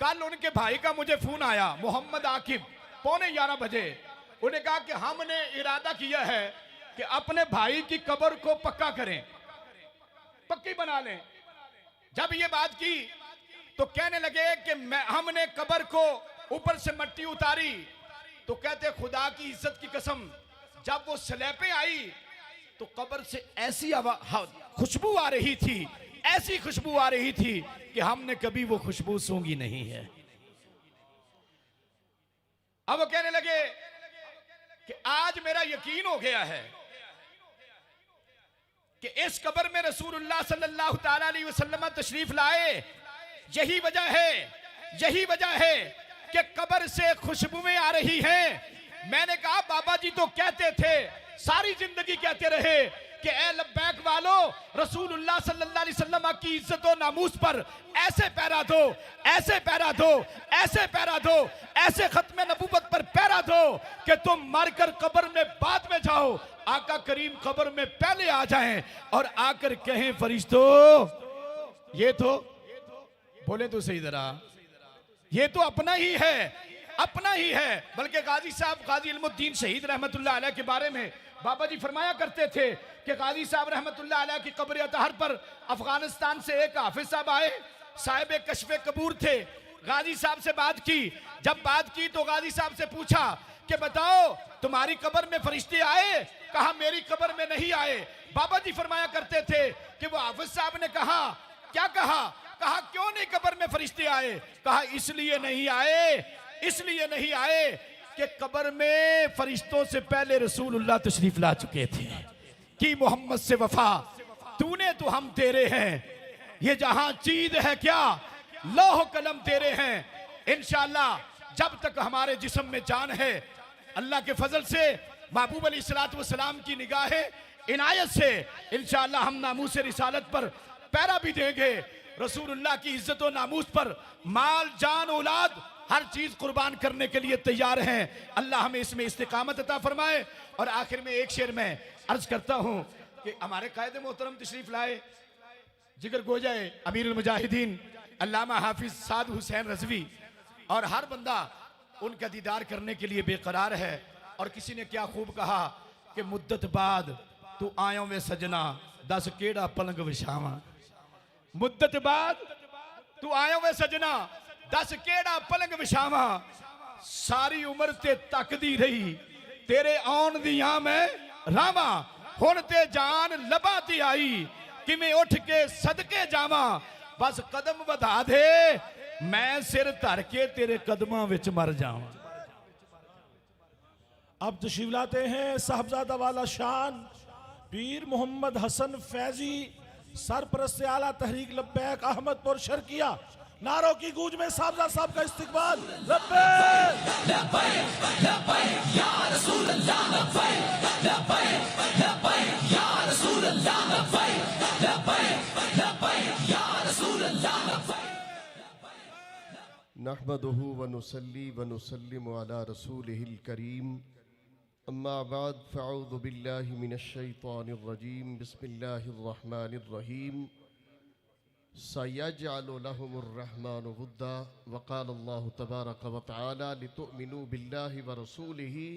Speaker 9: कल उनके भाई का मुझे फोन आया, मोहम्मद आकिब, 11:15 बजे। उन्हें कहा कि हमने इरादा किया है कि अपने भाई की कब्र को पक्का करें, पक्की बना लें। जब ये बात की तो कहने लगे कि हमने कब्र को ऊपर से मट्टी उतारी तो कहते खुदा की इज्जत की कसम जब वो स्लैपें आई तो कब्र से ऐसी खुशबू आ रही थी, ऐसी खुशबू आ रही थी कि हमने कभी वो खुशबू सूंघी नहीं है। अब वो कहने लगे कि आज मेरा यकीन हो गया है कि इस कब्र में रसूलुल्लाह सल्लल्लाहु ताला अलैहि वसल्लम तशरीफ लाए। यही वजह है कि कब्र से खुशबुएं आ रही हैं। मैंने कहा बाबा जी तो कहते थे, सारी जिंदगी कहते रहे कि ए लब्बैक वालो, रसूलुल्लाह सल्लल्लाहु अलैहि वसल्लम की इज्जत और नामूस पर ऐसे पैरा दो, ऐसे पैरा दो, ऐसे पैरा दो, ऐसे खत्म नबूवत पर पैरा दो कि तुम मरकर कब्र में बाद में जाओ, आका करीम कब्र में पहले आ जाएं और आकर कहें फरिश्तों ये तो बोले तो सही जरा,
Speaker 7: ये तो अपना ही है, अपना ही है। बल्कि गाजी साहब गाजी इल्मुद्दीन शहीद रहमतुल्लाह अलैह के बारे में बाबा जी फरमाया करते थे कि गाजी साहब रहमतुल्लाह अलैह की कब्र अतहर पर अफगानिस्तान से एक हाफिज साहब आए, साहिब कश्फ कबूर थे। गाजी साहब से बात की, जब बात की तो गाजी साहब से पूछा कि बताओ तुम्हारी कब्र में फरिश्ते आए? कहा मेरी कब्र में नहीं आए। बाबा जी फरमाया करते थे कि वो हाफिज साहब ने कहा, क्या कहा? कहा क्यों नहीं कब्र में फरिश्ते आए? कहा इसलिए नहीं आए, इसलिए नहीं आए कि कब्र में फरिश्तों से पहले रसूलुल्लाह तशरीफ ला चुके थे कि मोहम्मद से वफा तूने तो हम तेरे हैं, ये जहां चीज है क्या लौह कलम तेरे हैं। इंशाअल्लाह जब तक हमारे जिस्म में जान है, अल्लाह के फजल से महबूब अलैहिस्सलाम की निगाह इनायत से इंशाअल्लाह हम नामूस रिसालत पर पैरा भी देंगे। रसूलुल्लाह की इज्जत और नामूस पर माल जान औलाद हर चीज कुर्बान करने के लिए तैयार हैं। अल्लाह हमें इसमें इस्तिकामत अता फरमाए। और आखिर में एक शेर में अर्ज करता हूं कि हमारे कायदे मोहतरम तशरीफ लाए जिगर गोजाए अमीरुल मुजाहिदीन अल्लामा हाफिज साद हुसैन रज़वी, और हर बंदा उनका दीदार करने के लिए बेकरार है। और किसी ने क्या खूब कहा कि मुद्दत बाद तू आयो वे सजना दस केड़ा पलंग विछावा। मुद्दत बाद तू आयो वे सजना दस केड़ा पलंग विछावा। सारी उम्र ते तकदी रही तेरे आउण दियां मैं रावा। हुण ते जान लबा ते आई किवें उठ के सदके जावा। बस कदम वधा दे मैं सिर धर के तेरे कदमां विच मर जावां। अब तशरीफ लाते हैं साहबजादा वाला शान पीर मोहम्मद हसन फैजी सरपरस्त आला तहरीक लब्बैक अहमदपुर शर्किया। नारों की गूंज में साहबजादा साहब का इस्तकबाल। लब्बैक
Speaker 5: लब्बैक लब्बैक या रसूल अल्लाह, लब्बैक लब्बैक लब्बैक या रसूल अल्लाह, लब्बैक लब्बैक लब्बैक या रसूल अल्लाह, लब्बैक।
Speaker 11: नहमदुहु व नुसल्ली व नुसल्लिमु अला रसूलिहिल करीम, अम्मा बाद फ़अऊज़ु बिल्लाहि मिनश शैतानिर रजीम, बिस्मिल्लाहिर रहमानिर रहीम। सयजअलु लहुमुर रहमानु वुद्दा व क़ाल अल्लाहु तबारक व तआला लितुअमिनु बिल्लाहि व रसूलिहि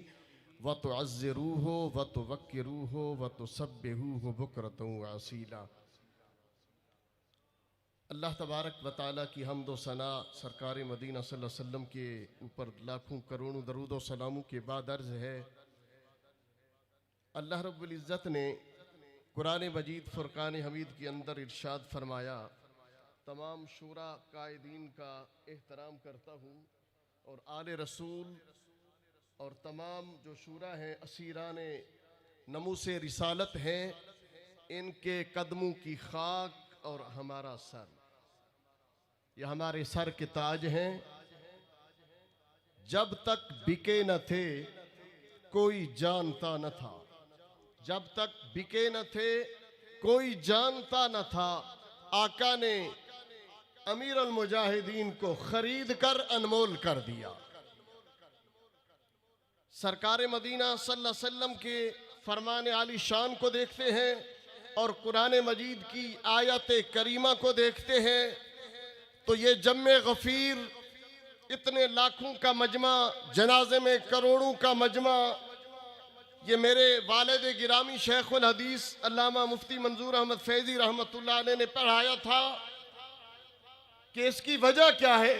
Speaker 11: व तुअज़्ज़िरूहु व तुवक्किरूहु व तुसब्बिहूहु बुक्रतन व असीला। अल्लाह तबारक व तआला की हम्द व सना सरकार मदीना सल्लल्लाहु अलैहि वसल्लम के ऊपर लाखों करोड़ों दरूद व सलामों के बाद अर्ज़ है, अल्लाह रब्बुल इज़्ज़त ने कुरान मजीद फुरकान हमीद के अंदर इरशाद फरमाया, तमाम शूरा कायदीन का एहतराम करता हूँ और आले रसूल और तमाम जो शूरा हैं असीरान नमूसे रिसालत हैं, इनके कदमों की खाक और हमारा सर, ये हमारे सर के ताज हैं। जब तक बिके न थे कोई जानता न था, जब तक बिके न थे कोई जानता न था। आका ने अमीर अल मुजाहिदीन को खरीद कर अनमोल कर दिया। सरकार मदीना सल्लल्लाहु अलैहि वसल्लम के फरमान आली शान को देखते हैं और कुरान मजीद की आयत करीमा को देखते हैं तो ये जम्मे गफीर, इतने लाखों का मजमा, जनाजे में करोड़ों का मजमा, ये मेरे वालिद गिरामी शेखुल हदीस अल्लामा मुफ्ती मंजूर अहमद फैजी रहमतुल्लाह अलैह ने पढ़ाया था कि इसकी वजह क्या है।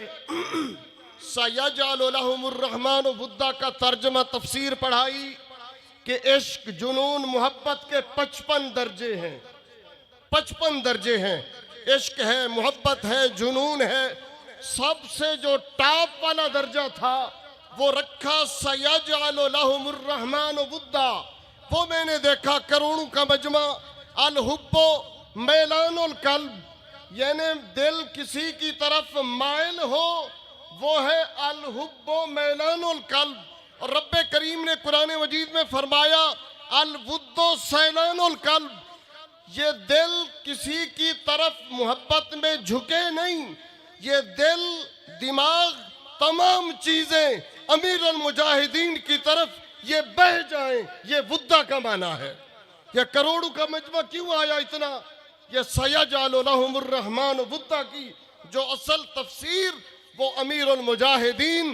Speaker 11: सयजअलु लहुमुर रहमानु वुद्दा का तर्जमा तफसीर पढ़ाई कि इश्क जुनून मोहब्बत के 55 दर्जे हैं, 55 दर्जे हैं। इश्क है, मोहब्बत है, जुनून है। सबसे जो टॉप वाला दर्जा था वो रखा सयजअलु लहुमुर रहमानु वुद्दा। वो मैंने देखा करोड़ों का मजमा। अल हुब्बो मैलानुल कल्ब, यानी दिल किसी की तरफ माइल हो, वो है अल हुब्बो मैलानुल कल्ब। और रब्बे करीम ने कुरान मजीद में फरमाया अल वुद्दो सैलानुल कल्ब, ये दिल किसी की तरफ मोहब्बत में झुके नहीं, ये दिल दिमाग तमाम चीजें अमीर अल मुजाहिदीन की तरफ ये बह जाएं, ये वुद्दा का माना है। ये करोड़ों का मजमा क्यों आया इतना? ये सयजअलु लहुमुर रहमान वुद्दा की जो असल तफसीर वो अमीरुल मुजाहिदीन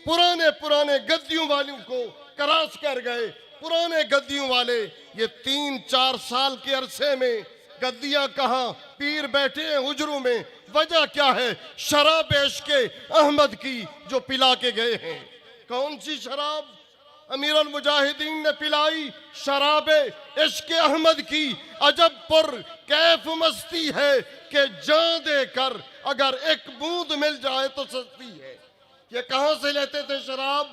Speaker 11: पुराने पुराने गद्दियों वालों को क्रॉस कर गए। पुराने गद्दियों वाले ये 3-4 साल के अरसे में गद्दियां कहाँ, पीर बैठे हैं हुजरों में। वजह क्या है? शराब इश्क़े अहमद की जो पिला के गए हैं। कौन सी शराब अमीरुल मुजाहिदीन ने पिलाई? शराब इश्क़े अहमद की। अजब पर कैफ मस्ती है कि जान देकर अगर एक बूंद मिल जाए तो सस्ती है। ये कहां से लेते थे शराब?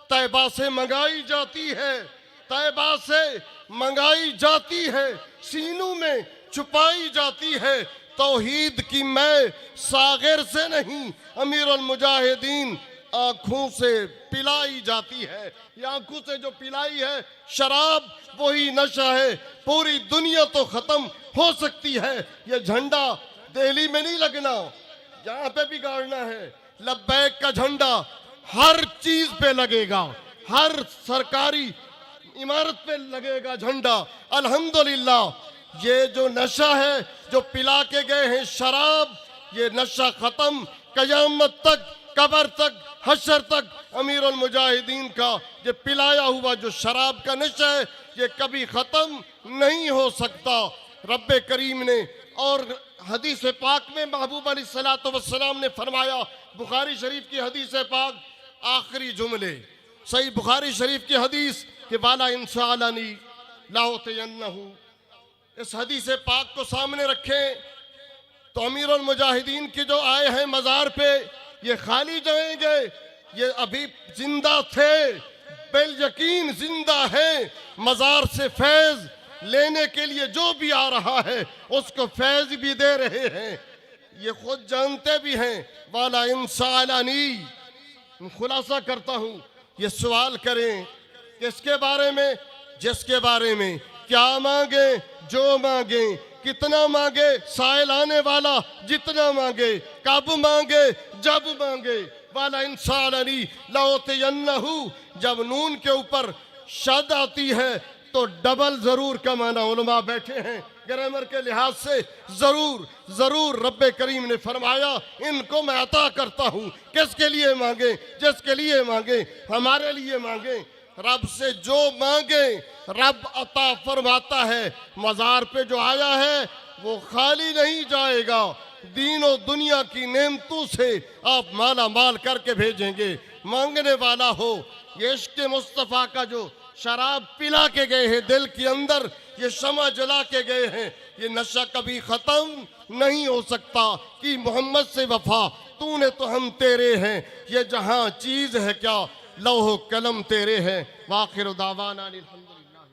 Speaker 11: तैबा से मंगाई जाती है, तैबा से मंगाई जाती है, सीनों में छुपाई जाती है। तौहीद की मैं सागिर से नहीं, अमीरुल मुजाहिदीन आंखों से पिलाई जाती है। ये आंखों से जो पिलाई है शराब, वही नशा है। पूरी दुनिया तो खत्म हो सकती है, ये झंडा दिल्ली में नहीं लगना, यहाँ पे भी गाड़ना है। लब्बैक का झंडा हर चीज पे लगेगा, हर सरकारी इमारत पे लगेगा झंडा। अल्हम्दुलिल्लाह ये जो नशा है जो पिला के गए हैं शराब, ये नशा खत्म। कयामत तक, कब्र तक, हशर तक अमीरुल मुजाहिदीन का ये पिलाया हुआ जो शराब का नशा है ये कभी खत्म नहीं हो सकता। रब्बे करीम ने और हदीस पाक में महबूब अलैहिस्सलातु वस्सलाम ने फरमाया, बुखारी शरीफ की हदीस पाक आखिरी जुमले, सही बुखारी शरीफ की हदीस कि वाला इंसानी लाउतयन्नहु। इस हदीस पाक को सामने रखें तो अमीरुल मुजाहिदीन के जो आए हैं मज़ार पे ये खाली जाएंगे। ये अभी जिंदा थे, बिल यकीन जिंदा है। मज़ार से फैज़ लेने के लिए जो भी आ रहा है उसको फैज़ भी दे रहे हैं, ये खुद जानते भी हैं। वाला इंसानी, खुलासा करता हूँ, ये सवाल करें किसके बारे में? जिसके बारे में क्या मांगे, जो मांगे, कितना मांगे, साइल आने वाला जितना मांगे, कब मांगे, जब मांगे। वाला इंसानी लाउतयन्नहु, जब नून के ऊपर शद आती है तो डबल जरूर का माना उलमा बैठे हैं ग्रामर के लिहाज से। जरूर जरूर रब्बे करीम ने फरमाया इनको मैं अता करता हूँ। किसके लिए मांगे? जिसके लिए मांगे, हमारे लिए मांगे। रब से जो मांगे रब अता फरमाता है। मज़ार पे जो आया है वो खाली नहीं जाएगा, दीनों दुनिया की नेमतों से आप माला माल करके भेजेंगे। मांगने वाला हो। ये इश्क़ मुस्तफ़ा का जो शराब पिला के गए हैं दिल के अंदर, ये शमा जला के गए हैं, ये नशा कभी ख़त्म नहीं हो सकता। कि मोहम्मद से वफा तूने तो हम तेरे हैं, ये जहां चीज़ है क्या लौह कलम तेरे हैं। वाखिर दावाना अल्हम्दुलिल्लाह।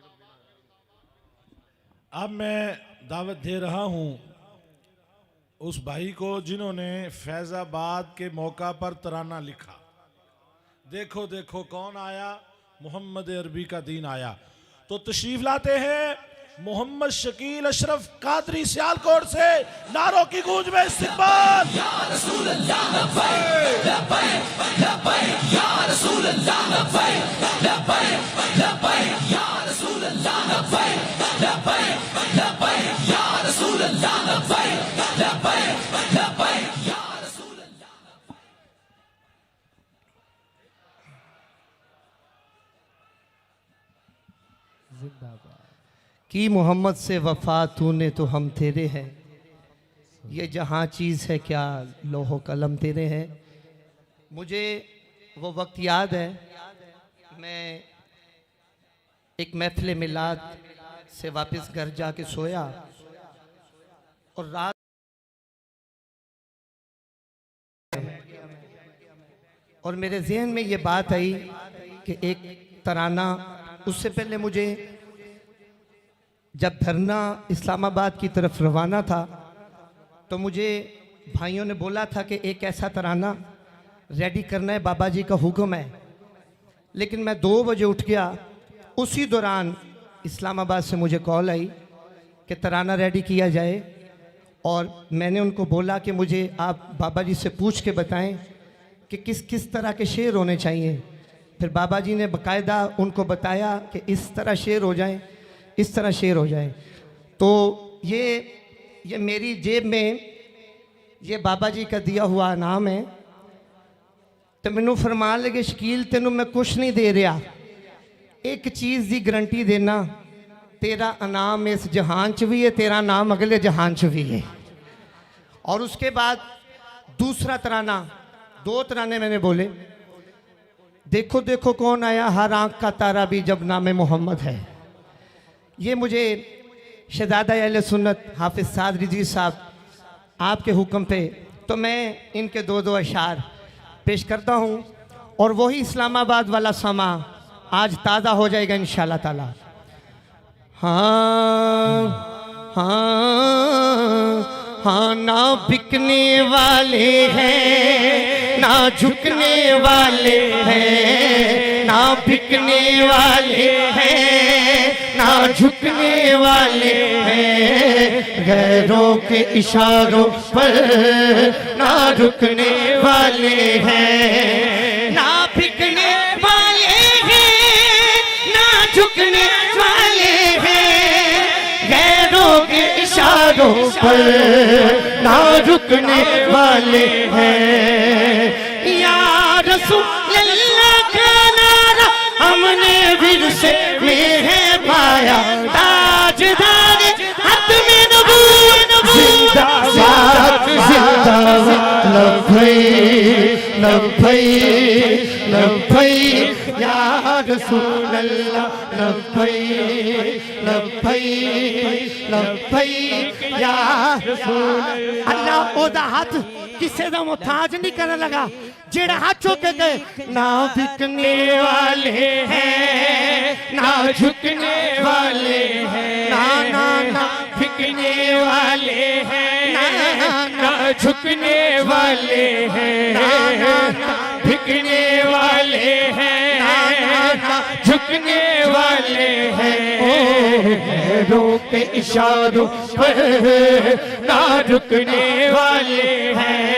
Speaker 7: अब मैं दावत दे रहा हूं उस भाई को जिन्होंने फैज़ाबाद के मौका पर तराना लिखा। देखो देखो कौन आया, मोहम्मद अरबी का दीन आया। तो तशरीफ लाते हैं मोहम्मद शकील अशरफ कादरी सियालकोट से। नारों की गूंज में इस्तिकबाल।
Speaker 5: या रसूल अल्लाह लब्बैक लब्बैक लब्बैक या रसूल अल्लाह लब्बैक लब्बैक लब्बैक या रसूल अल्लाह लब्बैक लब्बैक लब्बैक या रसूल अल्लाह लब्बैक लब्बैक लब्बैक या रसूल अल्लाह।
Speaker 4: कि मोहम्मद से वफा तूने तो हम तेरे हैं, ये जहाँ चीज़ है क्या लोहो कलम तेरे हैं। मुझे वो वक्त याद है, मैं एक महफिल मिलाद से वापस घर जाके सोया और रात और मेरे जहन में ये बात आई कि एक तराना, उससे पहले मुझे जब धरना इस्लामाबाद की तरफ रवाना था तो मुझे भाइयों ने बोला था कि एक ऐसा तराना रेडी करना है, बाबा जी का हुक्म है। लेकिन मैं 2 बजे उठ गया। उसी दौरान इस्लामाबाद से मुझे कॉल आई कि तराना रेडी किया जाए और मैंने उनको बोला कि मुझे आप बाबा जी से पूछ के बताएं कि किस किस तरह के शेर होने चाहिए। फिर बाबा जी ने बाकायदा उनको बताया कि इस तरह शेर हो जाए, इस तरह शेर हो जाए। तो ये मेरी जेब में ये बाबा जी का दिया हुआ इनाम है। तो मैनू फरमान लगे शकील तेनू मैं कुछ नहीं दे रहा, एक चीज़ की गारंटी देना, तेरा इनाम इस जहान च भी है, तेरा नाम अगले जहान च भी है। और उसके बाद दूसरा तराना, 2 तराने मैंने बोले, देखो देखो कौन आया, हर आंख का तारा भी जब नाम मोहम्मद है। ये मुझे शहजादा अहले सुन्नत हाफिज साद रिजवी साहब आपके हुक्म पे, तो मैं इनके 2 अशार पेश करता हूँ और वही इस्लामाबाद वाला समा आज ताज़ा हो जाएगा इंशाअल्लाह ताला। हाँ हाँ हाँ, ना बिकने वाले हैं ना झुकने वाले हैं, ना बिकने वाले हैं ना झुकने वाले हैं, गैरों के इशारों पर ना रुकने वाले हैं, ना बिकने वाले हैं ना झुकने वाले हैं, गैरों के इशारों पर ना रुकने वाले हैं। या रसूल अल्लाह का नारा हमने विरसे में है पाया, ताजदार खत्म नबूवत जिंदाबाद जिंदाबाद, लब्बैक लब्बैक लब्बैक या रसूल अल्लाह, लब्बैक लब्बैक लब्बैक या रसूल अल्लाह। ओदा हाथ किसे दा मुताज नहीं करने लगा, जेड़ा हाथ चौके गए, ना बिकने वाले हैं ना झुकने वाले हैं, ना ना ना बिकने वाले हैं ना झुकने वाले हैं, ना ना बिकने वाले हैं ना झुकने वाले हैं, रोके इशारों पर ना रुकने वाले हैं।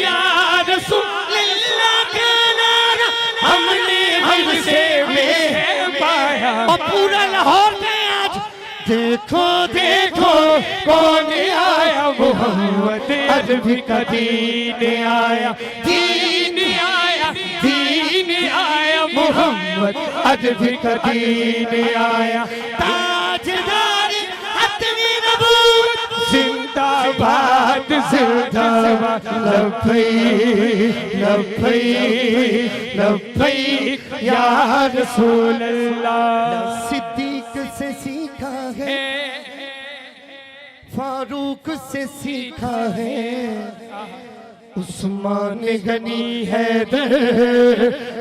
Speaker 4: या रसूल अल्लाह का नारा हमने विरसे में पाया, और पूरा लाहौर में आज देखो देखो कौन आया, मोहम्मद अरबी का दीन आया, दीन आया, दीन आया, मोहम्मद अरबी का दीन आया, ताजदार खत्म नबूवत जिंदाबाद जिंदाबाद, लब्बैक लब्बैक लब्बैक या रसूल अल्लाह। सिद्दीक से सीखा है, फारूक से सीखा है, उस्मान गनी हैदर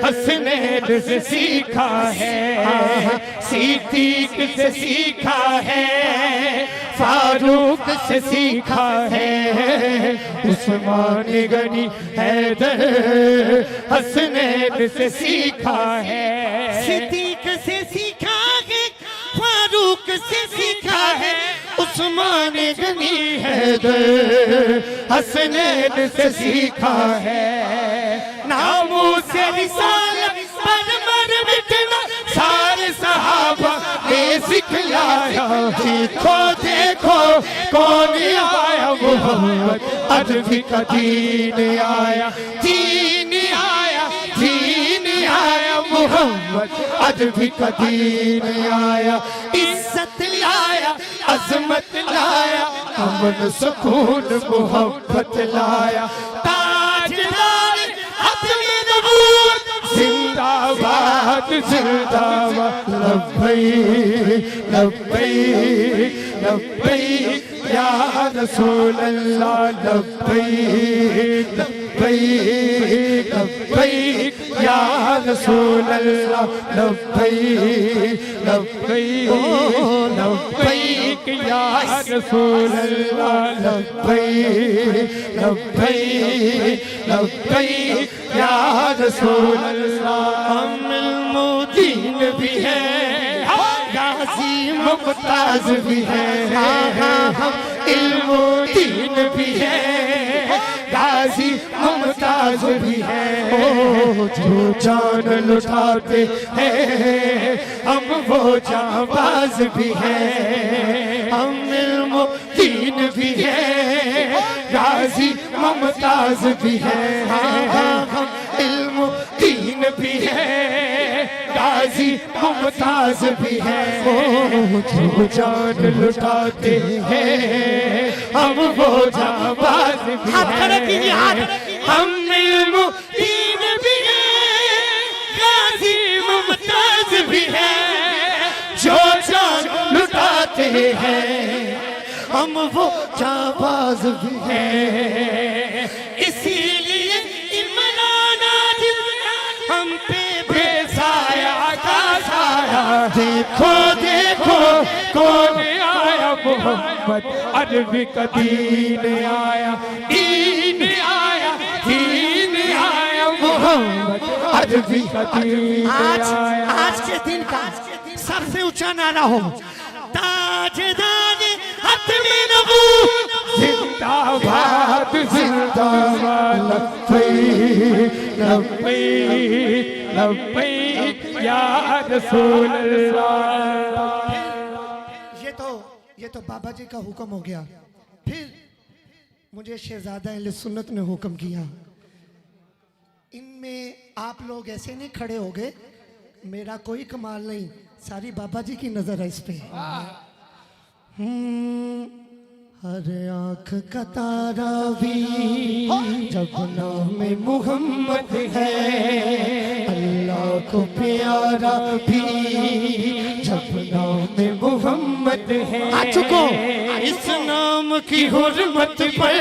Speaker 4: हसनैन से सीखा है, सिद्दीक से सीखा है, फारूक से सीखा है, उस्मान गनी हैदर हसनैन से सीखा है, सिद्दीक से सीखा है, फारूक से सीखा है, उस्मान गनी हैदर हसनैन से सीखा है। नामूस रिसालत पर मर मिटना सारे सहाबा ने सिखलाया, देखो देखो कौन आया, मोहम्मद अरबी का दीन आया, दीन आया, दीन आया, मोहम्मद अरबी का दीन आया, इज्जत लाया, अजमत लाया, अमन सुकून मोहब्बत लाया, ताजदार खत्म नबूवत जिंदाबाद जिंदाबाद, लब्बैक लब्बैक लब्बैक या रसूल अल्लाह, लब्बैक लब्बैक लब्बैक या रसूल अल्लाह, लब्बैक लब्बैक लब्बैक या रसूल अल्लाह, लब्बैक लब्बैक लब्बैक या रसूल अल्लाह। हम इल्मुद्दीन भी है, गाजी मुमताज भी है, हम इल्मुद्दीन भी है, गाजी मुमताज भी है, ओ जो जान लुटाते हैं हम वो जाबाज भी है, हम इल्मुद्दीन भी है,
Speaker 12: गाजी मुमताज भी है, हम इल्म दीन भी है, गाजी मुमताज भी है, जो जान लुटाते हैं हम वो जाबाज भी है, हम इल्म दीन भी है, गाजी मुमताज भी है, जो जान लुटाते हैं हम वो जाबाज भी हैं, इसीलिए इमरान आज हम पे बेसाया का साया, देखो देखो कौन आया, मोहम्मद अरबी का दीन आया, दीन आया, दीन आया, मोहम्मद अरबी का दीन आया।
Speaker 13: आज के दिन का सबसे ऊंचा नारा हो, ताजदार हतमी नबूवत
Speaker 12: जिंदाबाद जिंदाबाद, लब्बैक लब्बैक लब्बैक या रसूल अल्लाह।
Speaker 13: ये तो बाबा जी का हुक्म हो गया। फिर मुझे शहजादा अहले सुन्नत ने हुक्म किया, इनमें आप लोग ऐसे नहीं खड़े हो गए, मेरा कोई कमाल नहीं, सारी बाबा जी की नजर है इस पे। हर आँख का तारा भी जब नाम मोहम्मद है, अल्लाह को प्यारा भी जब नाम मोहम्मद है, इस नाम की हुर्मत पर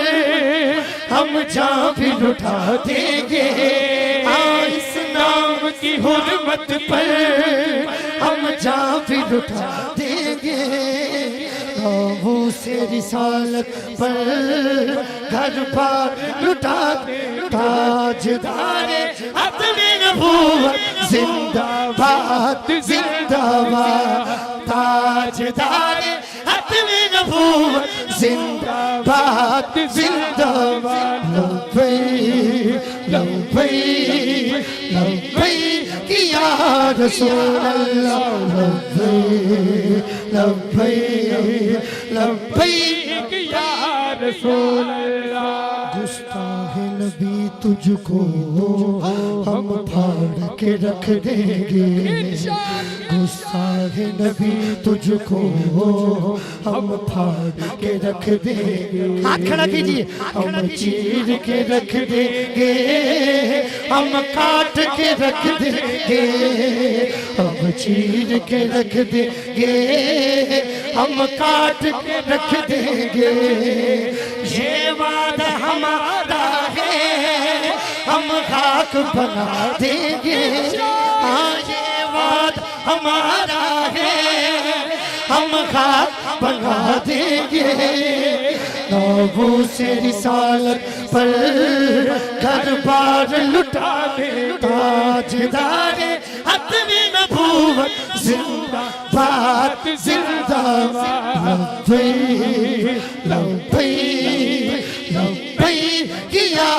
Speaker 13: हम जान भी लुटा देंगे, इस नाम की हुर्मत पर हम जान भी लुटा देंगे, वो से रिसालत पर घर बार लुटा दे, ताजदारे हतमी नबूवत जिंदाबाद जिंदाबाद, ताजदारे हतमी नबूवत जिंदाबाद जिंदाबाद, लब्बैक लब्बैक लब्बैक या रसूल अल्लाह, लब्बैक लब्बैक लब्बैक या रसूल अल्लाह। गुस्ताखे नबी तुझको हम फाड़ के रख देंगे, गुस्ताखे नबी तुझको हम फाड़ के रख देंगे, हाथ खड़ा कीजिए, हम चीर के रख देंगे, हम काट के रख देंगे, हम चीर के रख देंगे, हम काट के रख देंगे, ये वादा हमारा है हम खाक बना देंगे, हाँ ये वादा हमारा है हम खाक बना देंगे, नबू से रिसालत पर घर बार लुटा दे, ताजदारे हतमी नबूवत जिंदाबाद जिंदाबाद, लब्बैक लब्बैक लब्बैक या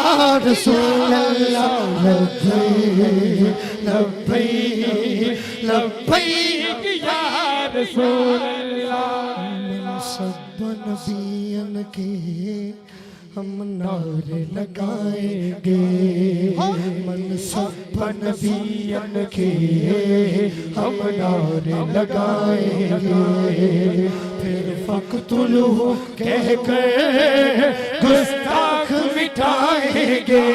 Speaker 13: रसूल अल्लाह, लब्बैक लब्बैक लब्बैक या रसूल अल्लाह। सब नबियन के हम नारे लगाएंगे, मन सब नबियन के हम नारे लगाएंगे, फिर फक्तुलू कह कर गुस्ताख मिटाएंगे,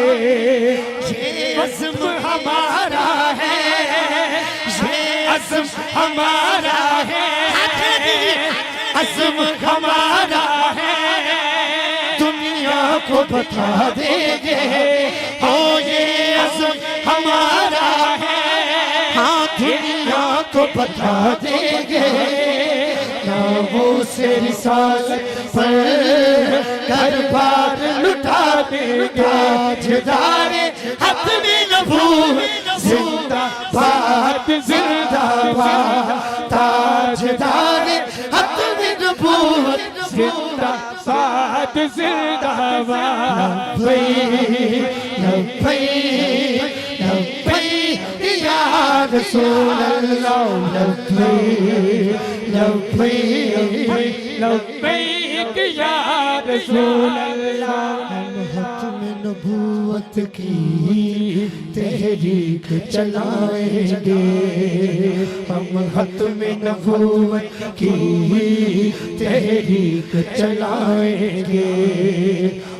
Speaker 13: ये अज़्म हमारा है, ये अज़्म हमारा है, अज़्म हमारा है, दुनिया को बता देंगे, ओ ये अज़्म हमारा है, हाँ दुनिया को बता देंगे, नामों से रिसालत पर घर बार लुटा देंगे, ताजदारे हतमी नबूवत जिंदाबाद जिंदाबाद, ताजदारे हतमी नबूवत जिंदाबाद जिंदाबाद, लब्बैक लब्बैक लब्बैक या रसूल अल्लाह, लब्बैक लब्बैक लब्बैक
Speaker 12: या रसूल अल्लाह।
Speaker 13: हम खत्म नबूवत की तहरीक चलाएंगे,
Speaker 12: हम खत्म नबूवत की तहरीक चलाएंगे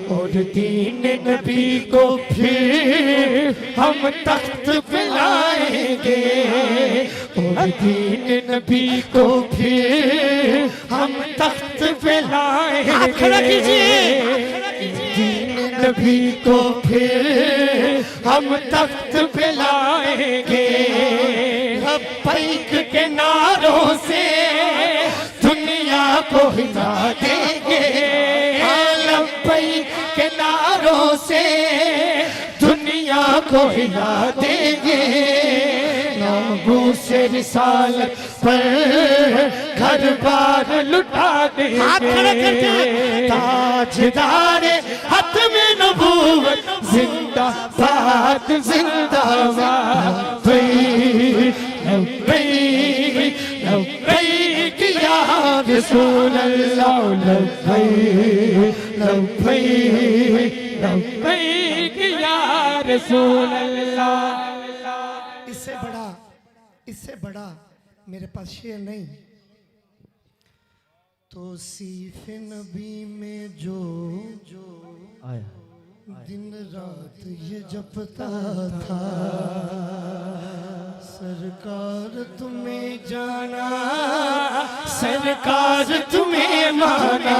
Speaker 12: और दीन नबी को फिर हम तख्त पे लाएंगे और दीन नबी को फिर हम तख्त पे लाएंगे, दीन नबी को फिर हम तख्त पे लाएंगे। लब्बैक के नारों से दुनिया को हिला देंगे, लब्बैक के नारों से दुनिया को हिला देंगे। नामूस रिसालत पर घर बार लुटा देंगे, ताजदार खत्म नबूवत जिंदाबाद जिंदाबाद। लब्बैक लब्बैक या रसूल अल्लाह, लब्बैक लब्बैक लब्बैक या रसूल अल्लाह।
Speaker 13: इससे बड़ा मेरे पास शेर नहीं। तो सीफ नबी में जो दिन रात ये जपता था, सरकार तुम्हें जाना,
Speaker 12: सरकार तुम्हें माना,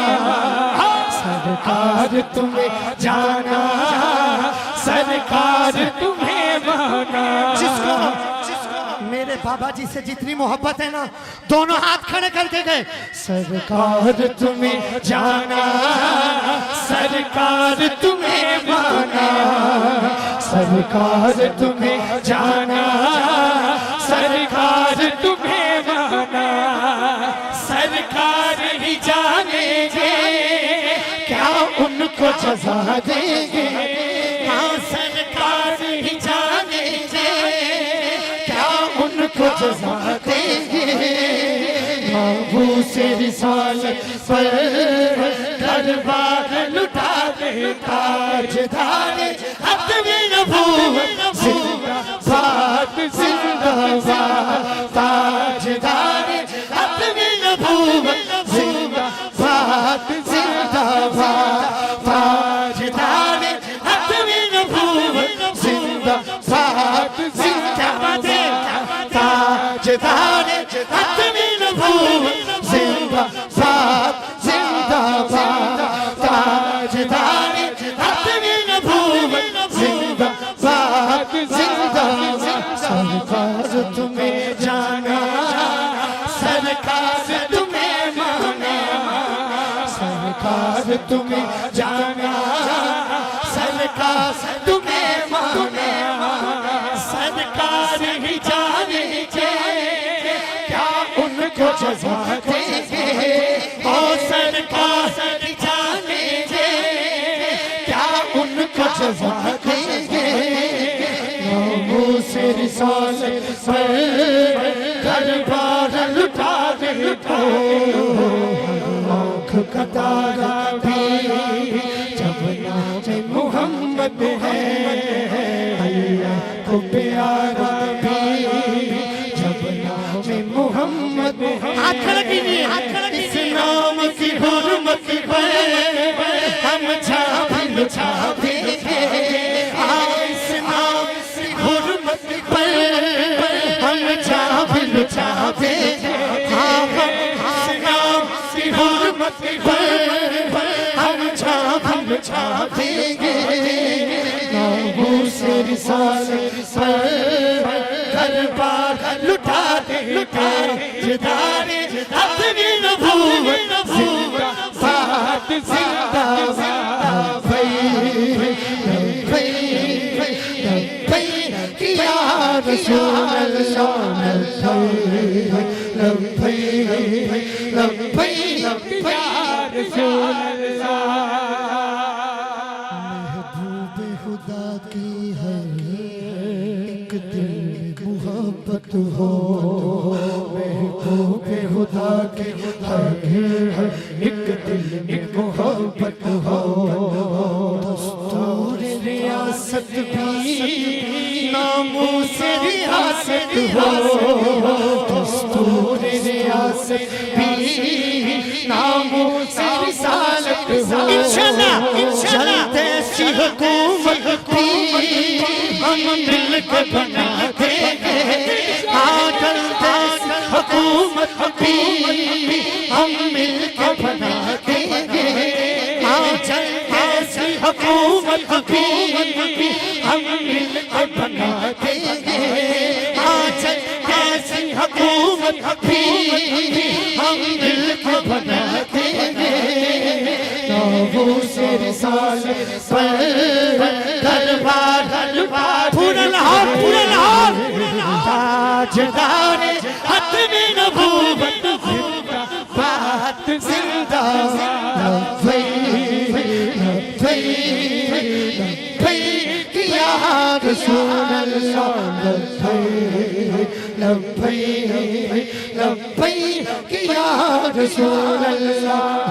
Speaker 12: सरकार तुम्हें जाना, सरकार तुम्हें माना।
Speaker 13: जिसको मेरे बाबा जी से जितनी मोहब्बत है ना, दोनों हाथ खड़े करके गए।
Speaker 12: सरकार तुम्हें जाना, सरकार तुम्हें माना, सरकार तुम्हें जाना, सरकार तुम्हें माना। सरकार ही जानेंगे क्या उनको सजा देंगे, हाँ सरकार ही जानेंगे क्या उनको सजा देंगे। माबूस रिसालत पर दरबार लुटा दे, ताजदार खत्म नबूवत जिंदाबाद जिंदाबाद, ताजदार खत्म नबूवत जिंदाबाद जिंदाबाद, ताजदार खत्म नबूवत जिंदाबाद जिंदाबाद, ताजदार खत्म नबूवत जिंदाबाद जिंदाबाद, ताजदार खत्म नबूवत जिंदाबाद जिंदाबाद। सरकार तुम्हें जाना, सरकार तुम्हें माना, सरकार तुम्हें जाना, सरकार तुम्हें माना। सरकार ही जानेंगे क्या उनको सजा देंगे, और सरकार ही जानेंगे क्या उनको सजा देंगे। नामूस रिसालत पर घर बार लुटा देंगे, आँख का तारा भी जब नाम मोहम्मद है, अल्लाह को प्यारा भी जब नाम मोहम्मद है। इस नाम की हुर्मत पर हम छाप देंगे, इस नाम की हुर्मत पर हम छाप देंगे, इस नाम की हुर्मत पर हम छाप देंगे। नामूस रिसालत पर घर बार लुटा दे, ताजदार खत्म नबूवत जिंदाबाद जिंदाबाद। लब्बैक या रसूल अल्लाह, लब्बैक लब्बैक या रसूल अल्लाह।
Speaker 13: महबूब खुदा की हर एक दिल में मोहब्बत हो, महबूब खुदा की हर एक
Speaker 12: दिल में मोहब्बत हो। दस्तूर रियासत भी नामों से रियासत हो। दस्तूर रियासत भी नामों से रिसालत हो। चलते सी हुकूमत भी हम मिलकर बना देंगे। चलते सी हुकूमत भी हम मिलकर बना देंगे। चलते सी हुकूमत भी हम मिलकर बना देंगे। चलते सी हुकूमत भी हम मिलकर बना देंगे। वो से रिसालत पर दरबार पूरा लाहौर ताजदार खत्म नबूवत बात जिंदा लब्बैक या रसूल अल्लाह लब्बैक या रसूल अल्लाह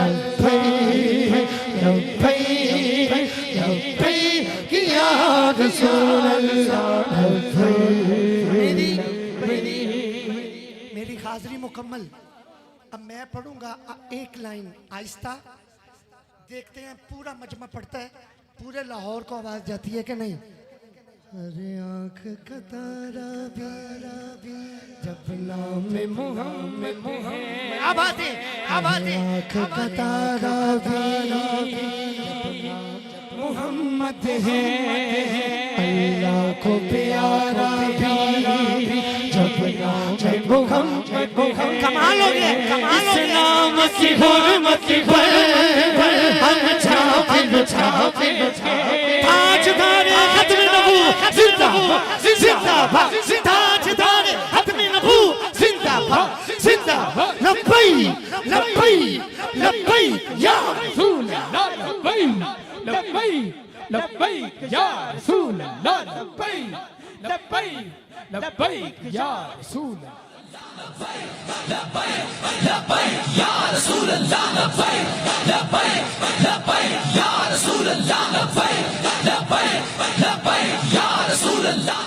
Speaker 12: लब्बैक या रसूल अल्लाह।
Speaker 13: मेरी हाजिरी मुकम्मल। अब मैं पढ़ूंगा एक लाइन आहिस्ता, देखते हैं पूरा मजमा पढ़ता है, पूरे लाहौर को आवाज जाती है कि नहीं। अरे आँख का तारा भी जब नाम मोहम्मद है। आवाज आँख का तारा भी मोहम्मद है। अल्लाह को प्यारा भी जब नाम मोहम्मद। कमाल हो गया, कमाल हो गया। नाम की हुर्मत पर हम छापे ताजदार खत्म नबूवत जिंदाबाद जिंदाबाद। ताजदार खत्म नबूवत जिंदाबाद जिंदाबाद। लब्बैक लब्बैक लब्बैक या रसूल अल्लाह लब्बैक लब्बैक लब्बैक या रसूल अल्लाह लब्बैक लब्बैक लब्बैक या रसूल अल्लाह।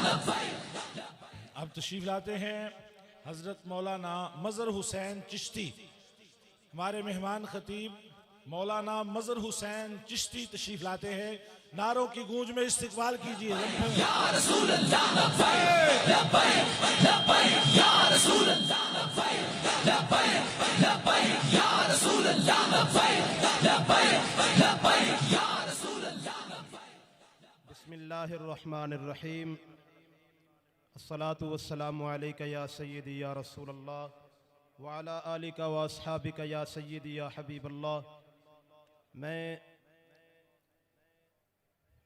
Speaker 7: अब तशरीफ लाते हैं हजरत मौलाना मजहर हुसैन चिश्ती। हमारे मेहमान खतीब मौलाना मजहर हुसैन चिश्ती तशरीफ लाते हैं। नारों की गूंज में इस्तिकबाल कीजिए।
Speaker 9: बिस्मिल्लाहिर्रहमानिर्रहीम। अस्सलातु वस्सलामु अलैका या सय्यदी या रसूल अल्लाह व अला आलिका व अस्हाबिका या सय्यदी या हबीब अल्लाह।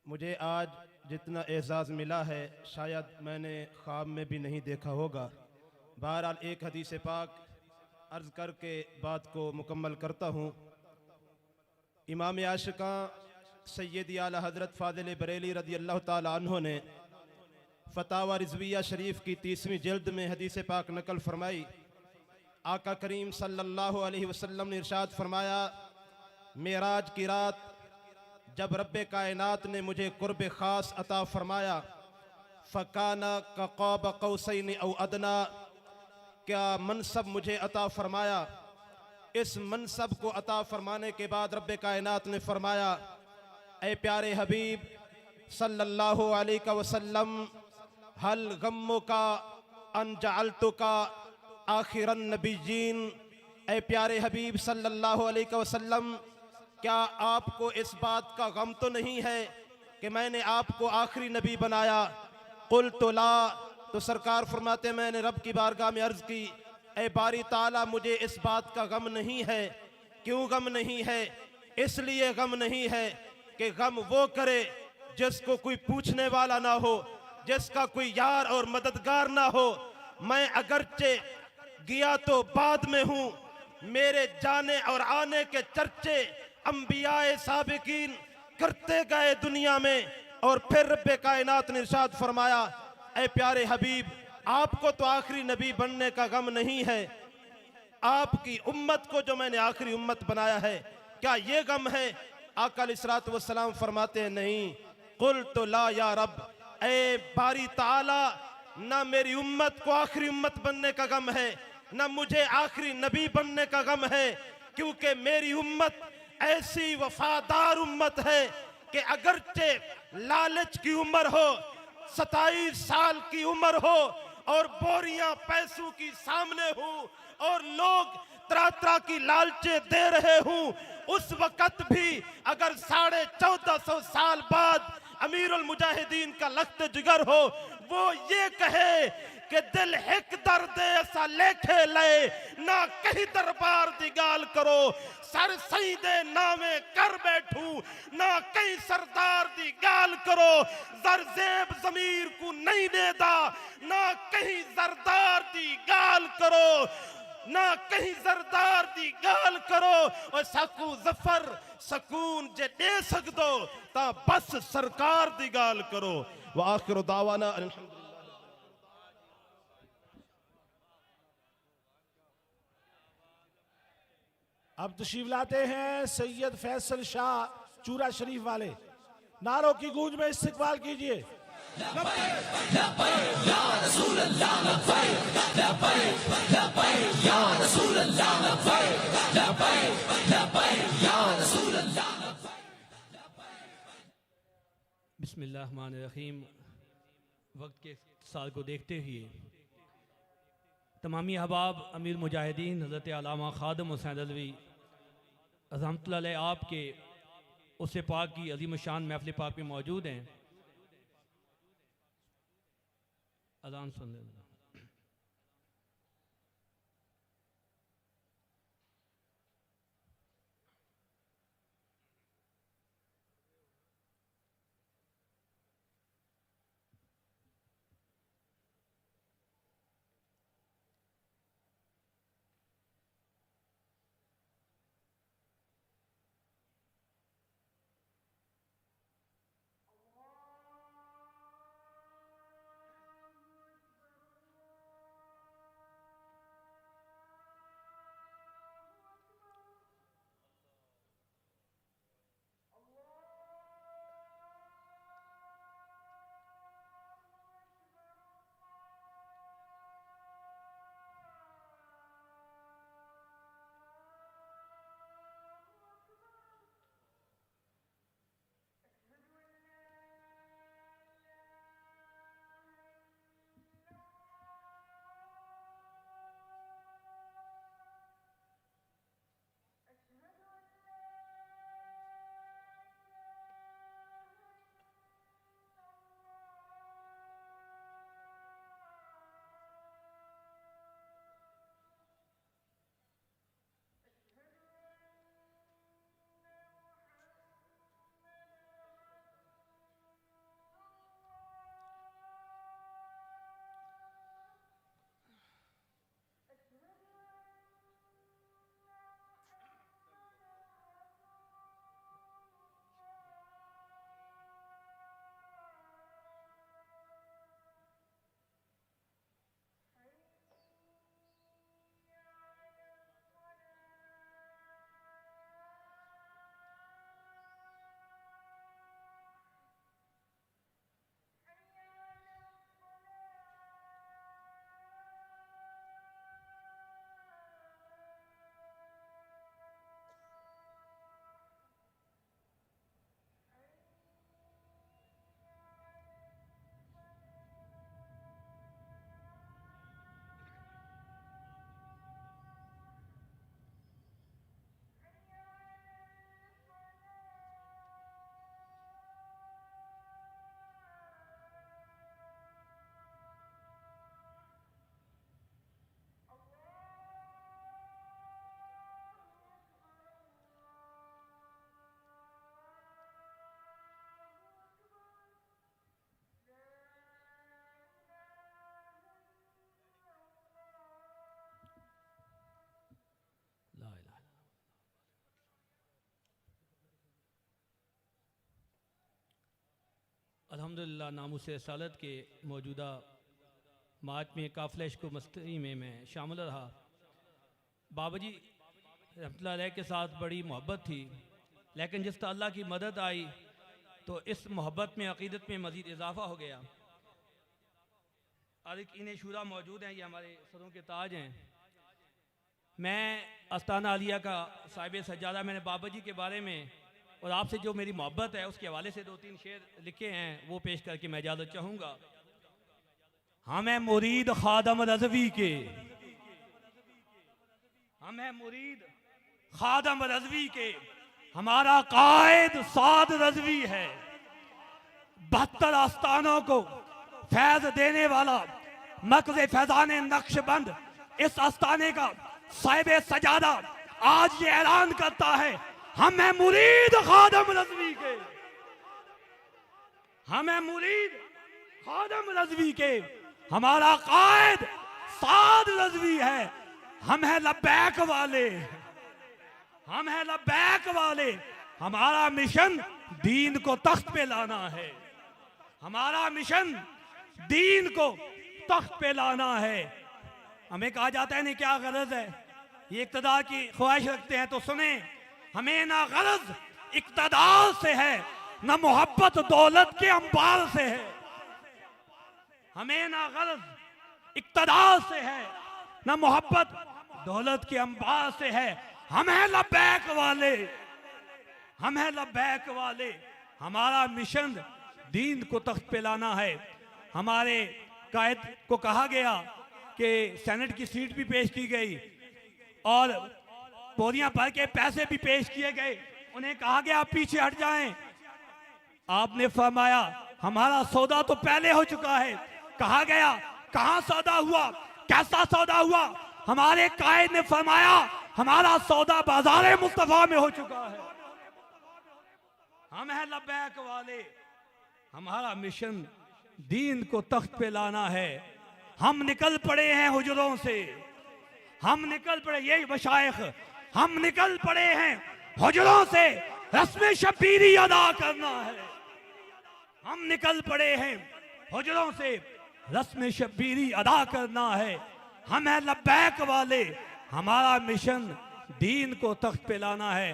Speaker 9: मुझे आज जितना एजाज़ मिला है शायद मैंने ख्वाब में भी नहीं देखा होगा। बहरहाल एक हदीस पाक अर्ज़ करके बात को मुकम्मल करता हूँ। इमाम आशिका सैयदी आला हज़रत फ़ाज़िल बरेली रज़ी अल्लाह ताला अन्हु ने फ़तावा रिज़विया शरीफ की 30वीं जिल्द में हदीस पाक नकल फरमाई। आका करीम सल्लल्लाहु अलैहि वसल्लम ने इरशाद फरमाया, मेराज की रात जब रब्बे कायनात ने मुझे कुर्ब ख़ास अता फरमाया, फ़काना का क़ाब क़ौसैन औ अदना, क्या मनसब मुझे अता फरमाया। इस मनसब को अता फरमाने के बाद रब्बे कायनात ने फरमाया, ए प्यारे हबीब सल्लल्लाहु अलैहि वसल्लम, हल गम्मो का अन जअल्तु का आखिरन नबीयीन। ए प्यारे हबीब सल्लल्लाहु अलैहि वसल्लम, क्या आपको इस बात का गम तो नहीं है कि मैंने आपको आखिरी नबी बनाया। कुल तो ला, तो सरकार फरमाते मैंने रब की बारगाह में अर्ज़ की, ए बारी ताला मुझे इस बात का गम नहीं है। क्यों गम नहीं है? इसलिए गम नहीं है कि गम वो करे जिसको कोई पूछने वाला ना हो, जिसका कोई यार और मददगार ना हो। मैं अगरचे गया तो बाद में हूँ, मेरे जाने और आने के चर्चे अंबियाए साबिकीन करते गए दुनिया में। और फिर रब्बे कायनात ने इरशाद फरमाया, ए प्यारे हबीब आपको तो आखिरी नबी बनने का गम नहीं है,
Speaker 7: आपकी उम्मत को जो मैंने आखिरी उम्मत बनाया है, क्या ये गम है? आका अलैहिस्सलातु वस्सलाम फरमाते हैं नहीं। कुल तो ला या रब, ए बारी ताला, ना मेरी उम्मत को आखिरी उम्मत बनने का गम है, ना मुझे आखिरी नबी बनने का गम है, क्योंकि मेरी उम्मत ऐसी वफादार उम्मत है कि अगरचे लालच की उम्र हो, 27 साल की उम्र हो और बोरियां पैसों की सामने हो और लोग तरह तरह की लालचे दे रहे हूं, उस वक्त भी अगर 1450 साल बाद अमीरुल मुजाहिदीन का लख्त जिगर हो, वो ये कहे कि दिल हिक दर्द ऐसा लेखे ले, ना कहीं दरबार दी गाल करो, सर सही दे नामे कर बैठूं, ना कहीं सरदार दी गाल करो, जरजेब जमीर को नहीं देता, ना कहीं जरदार दी गाल करो, ना कहीं जरदार दी गाल करो, और सकू जफर सकून जे दे सकदो ता बस सरकार दी गाल करो। व आखिर दावाना अल्हम्दुलिल्लाह। अब तशरीफ लाते हैं सैयद फैसल शाह चूरा शरीफ वाले, नारों की गूंज में इस्तकबाल कीजिए।
Speaker 14: बिस्मिल्लाहिर्रहमानिर्रहीम। वक्त के साल को देखते हुए तमामी अहबाब अमीर मुजाहिदीन हज़रत अल्लामा खादिम हुसैन रज़वी रहमतुल्लाह अलैह आपके उस पाक की अज़ीम शान महफ़िल पाक में मौजूद हैं। अज़ान सुन लें। अल्हम्दुलिल्लाह नामुस रसालत के मौजूदा मार्च में काफ़िला इश्क़ व मस्ती में मैं शामिल रहा। बाबा जी रहमतुल्लाह अलैह के साथ बड़ी मोहब्बत थी, लेकिन जिस तरह अल्लाह की मदद आई तो इस मोहब्बत में, अक़ीदत में मज़ीद इजाफ़ा हो गया। और इन्हें शूरा मौजूद हैं, ये हमारे सरों के ताज हैं। मैं आस्ताना आलिया का साहिब सज्जादा, मैंने बाबा जी के बारे में और आपसे जो मेरी मोहब्बत है उसके हवाले से 2-3 शेर लिखे हैं, वो पेश करके मैं इजाज़त चाहूँगा। हम हैं मुरीद खादम रज़वी के, हम हैं मुरीद खादम रज़वी के, हमारा कायद साद रज़वी है। 72 आस्थानों को फैज देने वाला मकज़ फैज़ान नक्शबंद, इस आस्थाने का साहिब सजादा आज ये ऐलान करता है, हम हैं मुरीद खादम रज़वी के, हम हैं मुरीद खादम रज़वी के, हमारा कायद साद रज़वी है। हम हैं लब्बैक वाले, हम हैं लब्बैक वाले, हमारा मिशन दीन को तख्त पे लाना है, हमारा मिशन दीन को तख्त पे लाना है। हमें कहा जाता है नहीं क्या गरज है, ये इक़्तिदार की ख्वाहिश रखते हैं, तो सुने, हमें ना गरज इक़्तिदार से है, ना मोहब्बत दौलत के अंबार से है। हमें ना गरज इक़्तिदार से है, ना मोहब्बत दौलत के अंबार से है। हम हैं लब्बैक वाले, हम हैं लब्बैक वाले, हमारा मिशन दीन को तख्त पे लाना है। हमारे कायद को कहा गया कि सेनेट की सीट भी पेश की गई और बोरियां भर के पैसे भी पेश किए गए, उन्हें कहा गया पीछे हट जाएं। आपने फरमाया हमारा सौदा तो पहले हो चुका है। कहा गया कहां सौदा हुआ, कैसा सौदा हुआ? हमारे कायद ने फरमाया हमारा सौदा बाजार मुस्तफा में हो चुका है। हम हैं लब्बैक वाले, हमारा मिशन दीन को तख्त पे लाना है। हम निकल पड़े हैं हुजरों से, हम निकल पड़े, यही मशाइख, हम निकल पड़े हैं हुजरों से रस्म शबीरी अदा करना है। हम निकल पड़े हैं हुजरों से रस्म शबीरी अदा करना है। हम हैं लब्बैक वाले, हमारा मिशन दीन को तख्त पे लाना है।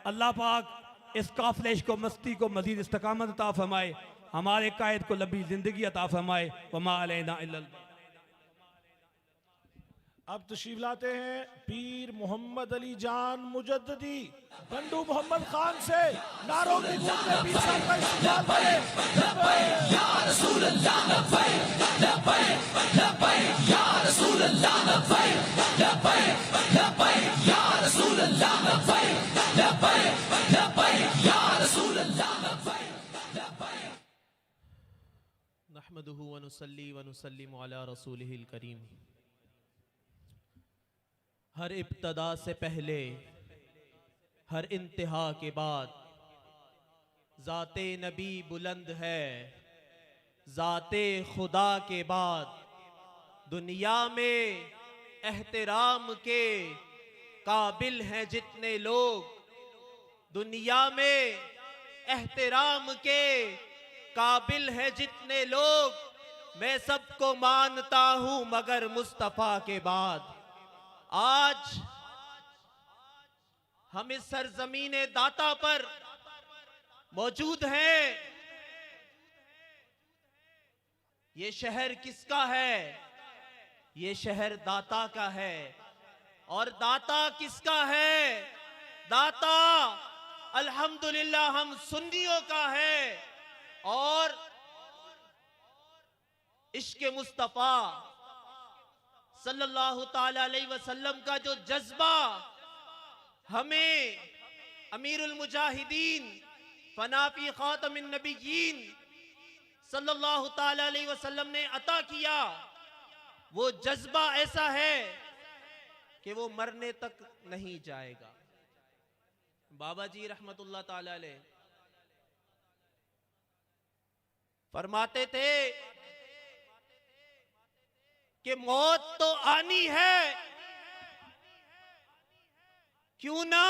Speaker 14: अल्लाह पाक इस काफिले को मस्ती को मजीद इस्तकामत अता फरमाए, हमारे कायद को लंबी जिंदगी अता फरमाए। वमा अलैना इल्लल।
Speaker 7: अब तशरीफ लाते हैं पीर मोहम्मद अली जान मुजद्ददी बंडू मोहम्मद खान से नारों की गूंज में पीर साहब का इस्तेमाल करें।
Speaker 5: या रसूल अल्लाह लब्बैक लब्बैक लब्बैक या रसूल अल्लाह लब्बैक लब्बैक लब्बैक या रसूल अल्लाह लब्बैक लब्बैक लब्बैक या रसूल अल्लाह लब्बैक लब्बैक।
Speaker 15: नहमदुहु व नुसल्ली व नुसल्लिमु अला रसूलिहिल करीम। हर इब्तदा से पहले, हर इंतहा के बाद ज़ाते नबी बुलंद है, ज़ाते खुदा के बाद दुनिया में एहतराम के काबिल हैं जितने लोग, दुनिया में एहतराम के काबिल हैं जितने लोग, मैं सबको मानता हूं मगर मुस्तफ़ा के बाद। आज हम इस सरजमीन दाता पर मौजूद हैं। ये शहर किसका है? ये शहर दाता का है। और दाता किसका है? दाता अल्हम्दुलिल्लाह हम सुन्नियों का है। और इश्क़ मुस्तफ़ा सल्लल्लाहु ताला अलैहि वसल्लम का जो जज्बा हमें अमीरुल मुजाहिदीन फनाफी खातमिन नबिय्यीन सल्लल्लाहु ताला अलैहि वसल्लम ने अता किया, वो जज्बा ऐसा है कि वो मरने तक नहीं जाएगा। बाबा जी रहमतुल्लाह ताला अलैह फरमाते थे कि मौत तो आनी है, क्यों ना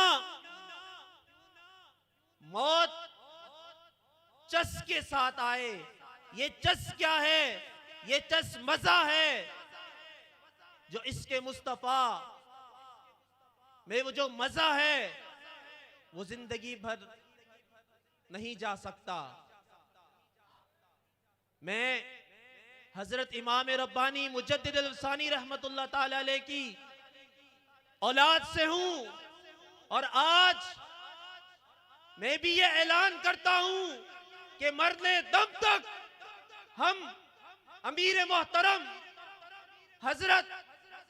Speaker 15: मौत चस के साथ आए। ये चस क्या है? ये चस मजा है जो इसके मुस्तफा में वो जो मजा है वो जिंदगी भर नहीं जा सकता। मैं हजरत इमाम रब्बानी मुजद्दिद अल-अफ़सानी रहमतुल्लाह ताला अलैह की औलाद से हूं और आज मैं भी ये ऐलान करता हूं कि मरने दम तक हम अमीर मोहतरम हजरत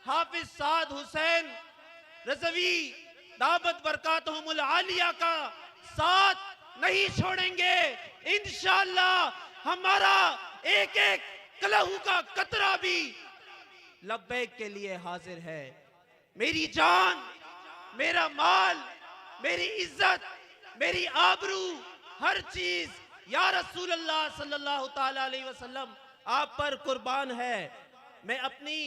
Speaker 15: हाफिज साद हुसैन रज़वी दामत बरकातहुमुल आलिया का साथ नहीं छोड़ेंगे। इंशाअल्लाह हमारा एक एक कलहू का कतरा भी लब्बैक के लिए हाजिर है। मेरी जान, मेरा माल, मेरी इज्जत, मेरी आबरू, हर चीज या रसूल अल्लाह सल्लल्लाहु ताला अलैहि वसल्लम आप पर कुर्बान है। मैं अपनी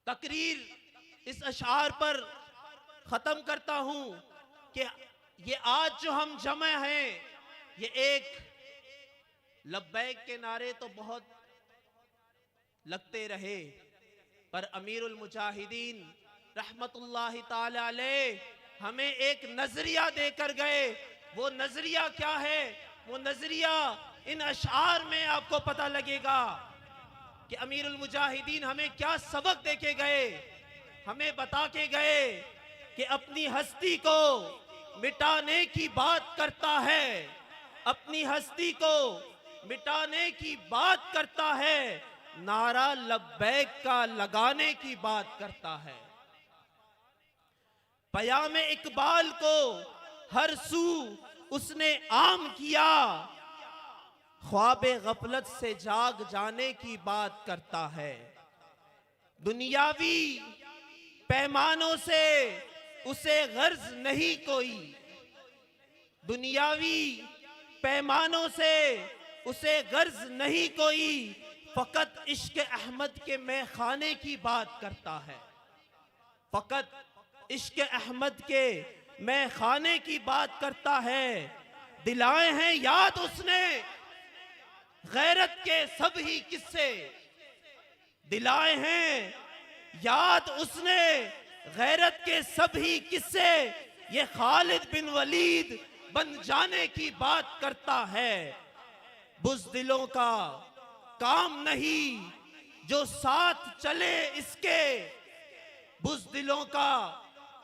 Speaker 15: तकरीर इस अशार पर खत्म करता हूं कि ये आज जो हम जमा हैं, ये एक लब्बैक के नारे तो बहुत लगते रहे, पर अमीरुल मुजाहिदीन रहमतुल्लाहि ताला अलैह हमें एक नजरिया देकर गए। वो नजरिया क्या है? वो नजरिया इन अशार में आपको पता लगेगा कि अमीरुल मुजाहिदीन हमें क्या सबक देके गए। हमें बता के गए कि अपनी हस्ती को मिटाने की बात करता है, अपनी हस्ती को मिटाने की बात करता है, नारा लब्बैक का लगाने की बात करता है। पयाम इकबाल को हर सू उसने आम किया, ख्वाबे गफलत से जाग जाने की बात करता है। दुनियावी पैमानों से उसे गर्ज नहीं कोई, दुनियावी पैमानों से उसे गर्ज नहीं कोई, फकत इश्क अहमद के मैं खाने की बात करता है। फकत इश्क अहमद के मैं खाने की बात करता है। दिलाए हैं याद उसने गैरत के सब ही किस्से, दिलाए हैं याद उसने गैरत के सब ही किस्से, ये खालिद बिन वलीद बन जाने की बात करता है। बुज़दिलों का काम नहीं जो साथ चले इसके, बुज़दिलों का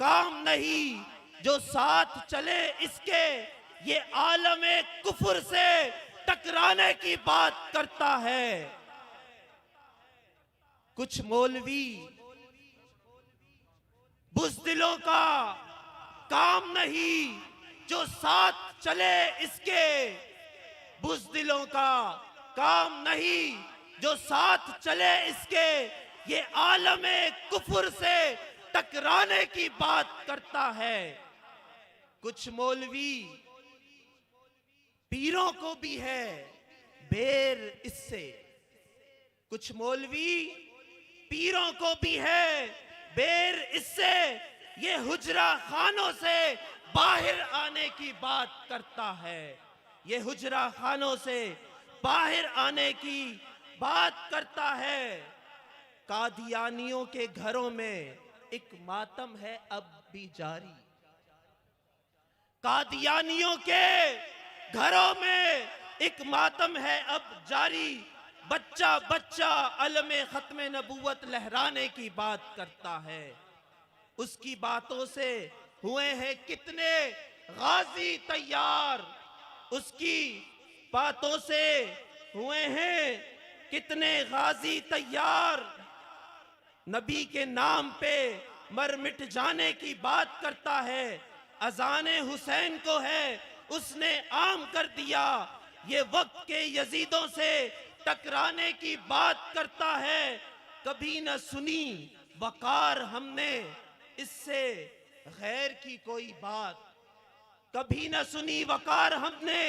Speaker 15: काम नहीं जो साथ चले इसके, ये आलमे कुफर से टकराने की बात करता है। कुछ मौलवी बुज़दिलों का काम नहीं जो साथ चले इसके, बुज़दिलों का काम नहीं जो साथ चले इसके, ये आलमे कुफर से टकराने की बात करता है। कुछ मौलवी पीरों को भी है बेर इससे, कुछ मौलवी पीरों को भी है बेर इससे, ये हुजरा खानों से बाहर आने की बात करता है। ये हुजरा खानों से बाहर आने की बात करता है। कादियानियों के घरों में एक मातम है अब भी जारी, कादियानियों के घरों में एक मातम है अब जारी। बच्चा बच्चा अलमे खत्मे नबूवत लहराने की बात करता है। उसकी बातों से हुए हैं कितने गाजी तैयार, उसकी बातों से हुए हैं कितने गाजी तैयार। नबी के नाम पे मर मिट जाने की बात करता है। अजाने हुसैन को है उसने आम कर दिया, ये वक्त के यजीदों से टकराने की बात करता है। कभी न सुनी वकार हमने इससे गैर की कोई बात, कभी न सुनी वकार हमने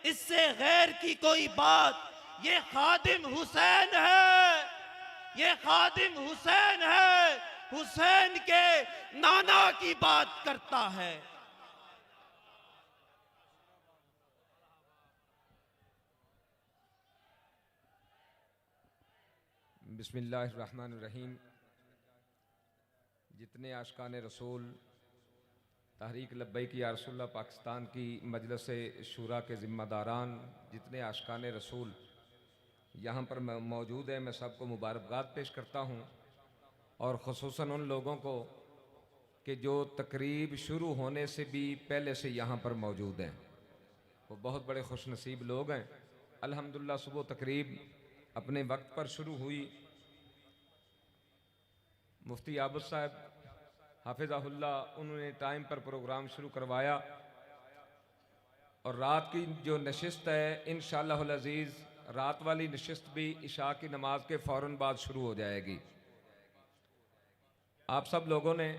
Speaker 15: इससे गैर की कोई बात। ये खादिम हुसैन है, ये खादिम हुसैन है, हुसैन के नाना की बात करता है।
Speaker 16: बिस्मिल्लाहिर्रहमानिर्रहीम। जितने आशिकान रसूल तहरीक लब्बैक या रसूलुल्लाह पाकिस्तान की मजलिस शूरा के ज़िम्मेदारान, जितने आशिकान रसूल यहाँ पर मौजूद हैं, मैं सबको मुबारकबाद पेश करता हूँ। और ख़ुसूसन उन लोगों को कि जो तकरीब शुरू होने से भी पहले से यहाँ पर मौजूद हैं, वो बहुत बड़े खुशनसीब लोग हैं। अल्हम्दुलिल्लाह सुबह तकरीब अपने वक्त पर शुरू हुई। मुफ्ती आबुद साहब हाफिज़हुल्लाह उन्होंने टाइम पर प्रोग्राम शुरू करवाया और रात की जो नशिस्त है इंशाअल्लाहुल अज़ीज़, रात वाली नशिस्त भी इशा की नमाज के फ़ौरन बाद शुरू हो जाएगी। आप सब लोगों ने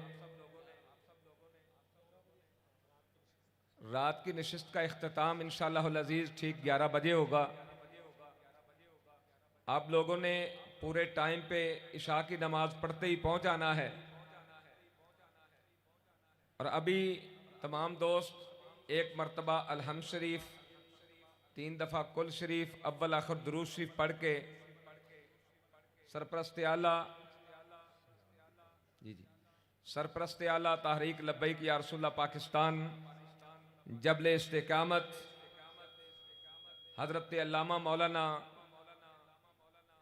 Speaker 16: रात की नशिस्त का इख्तिताम इंशाअल्लाहुल अज़ीज़ ठीक 11 बजे होगा। आप लोगों ने पूरे टाइम पे इशा की नमाज पढ़ते ही पहुंच जाना है। और अभी तमाम दोस्त एक मरतबा अलहम्द शरीफ 3 दफ़ा कुल शरीफ अव्वल आखिर दुरूद शरीफ पढ़ के सरपरस्त आला सरपरस्त आला तहरीक लब्बैक या रसूलुल्लाह पाकिस्तान जबले इस्तिकामत हज़रत अल्लामा मौलाना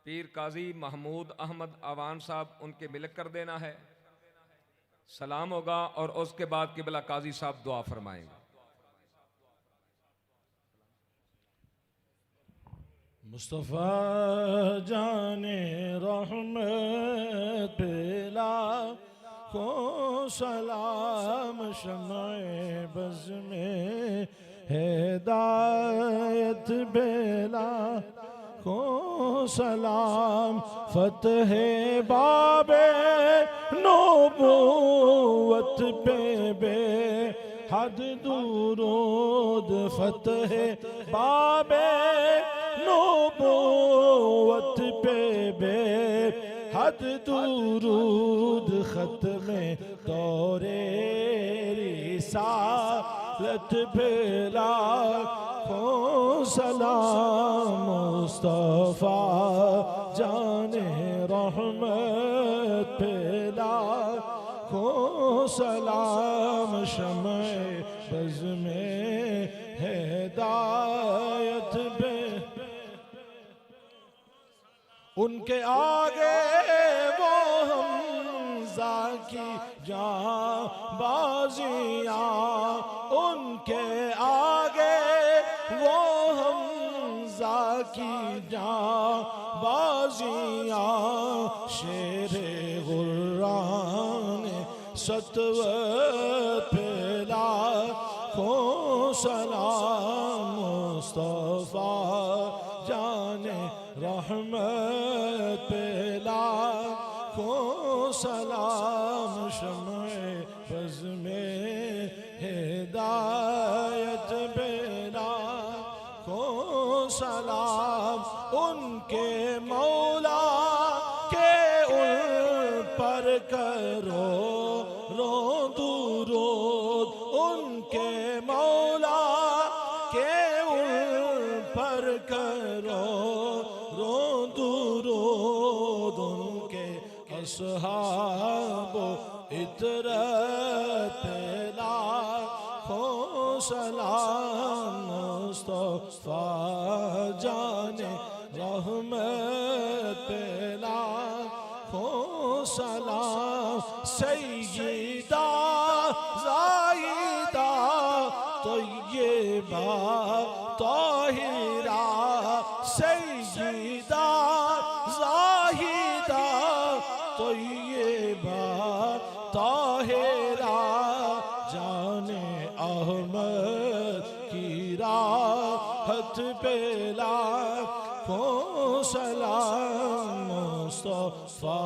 Speaker 16: पीर काजी महमूद अहमद अवान साहब उनके मिलक कर देना है। सलाम होगा और उसके बाद किबला काजी साहब दुआ फरमाएंगे।
Speaker 7: मुस्तफ़ा जाने रहमत पेला को सलाम शम्ए बज़ में हिदायत बेला को सलाम फतह बाबे नबूवत पे बे हद दुरूद फतह बाबे नबूवत पे बे हद दुरूद ख़त्मे दौरे रिसालत पे लाखों सलाम मुस्तफ़ा जाने रहमत पे लाखों सलाम शम्ए बज़ में हिदायत पे उनके आगे वो हमज़ा की जांबाज़ियाँ, उनके आगे वो हमज़ा की जांबाज़ियाँ शेरे गुर्रान सतवत पे लाखों सलाम मुस्तफ़ा जाने रहमत पे लाखों सलाम शम्ए बज़ में हिदायत पे लाखों सलाम उनके मौला के उन पर करो रो दुरूद, उनके मौला के उन पर करो रो दुरूद, उनके असहाब इतरत पे लाखों सलाम मुस्तफ़ा जाने रहमत पे लाखों सलाम सय्यदा ज़ाहिदा तय्यबा ताहिरा सय्यदा ज़ाहिदा तय्यबा ताहिरा जाने अहमद की राहत पे लाखों सलाम मुस्तफ़ा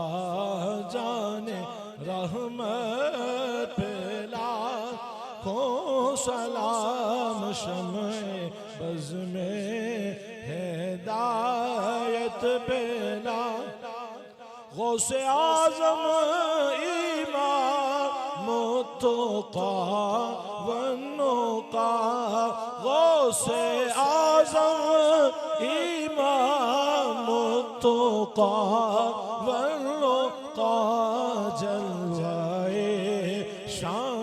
Speaker 7: जाने रहमत पे लाखों सलाम शम्ए बज़ में हिदायत पे गौसे आज़म इमाम मुत्तक़ा वन्नुक़ा गौसे आज़म इमाम मुत्तक़ा वन्नुक़ा जलवाए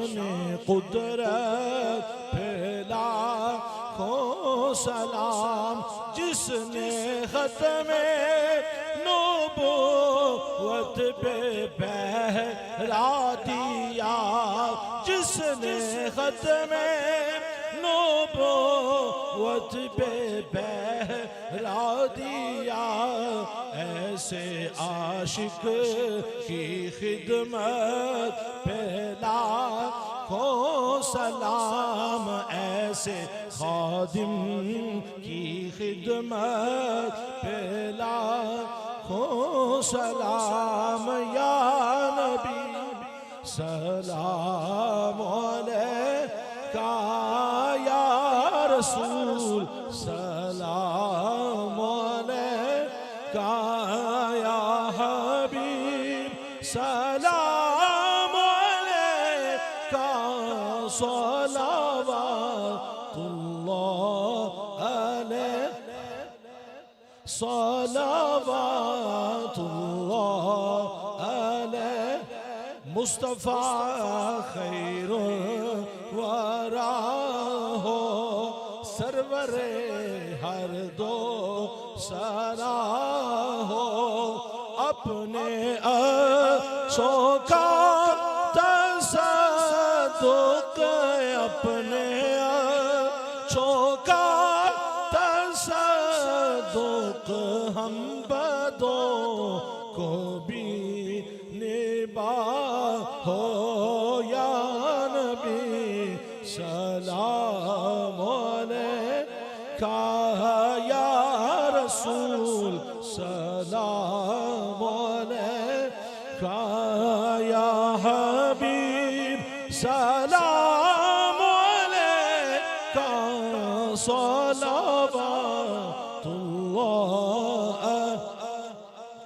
Speaker 7: शान कुदरत फैला खो सलाम जिसने खत्मे नबूवत पे पहरा दिया, जिसने खत्मे नबूवत पे पहरा दिया। ऐसे आशिक की खिदमत पहला खो सलाम, ऐसे खादिम की खिदमत पहला खो सलाम। या नबी सलाम अलैका, या रसूल सलाम अलैका, या हबीब सलाम अलैका। सलावतुल्लाह अलैका, सलावतुल्लाह अलैका। मुस्तफ़ा खैरुल वरा हो, सरवरे हर दो सरा हो। अपने अच्छों का तसद्दुक़, अपने अच्छों का तसद्दुक़ हम बदों को भी निभाओ। या नबी सलाम अलैका, या रसूल सलाम अलैका, या हबीब सलाम अलैका। सलावतुल्लाह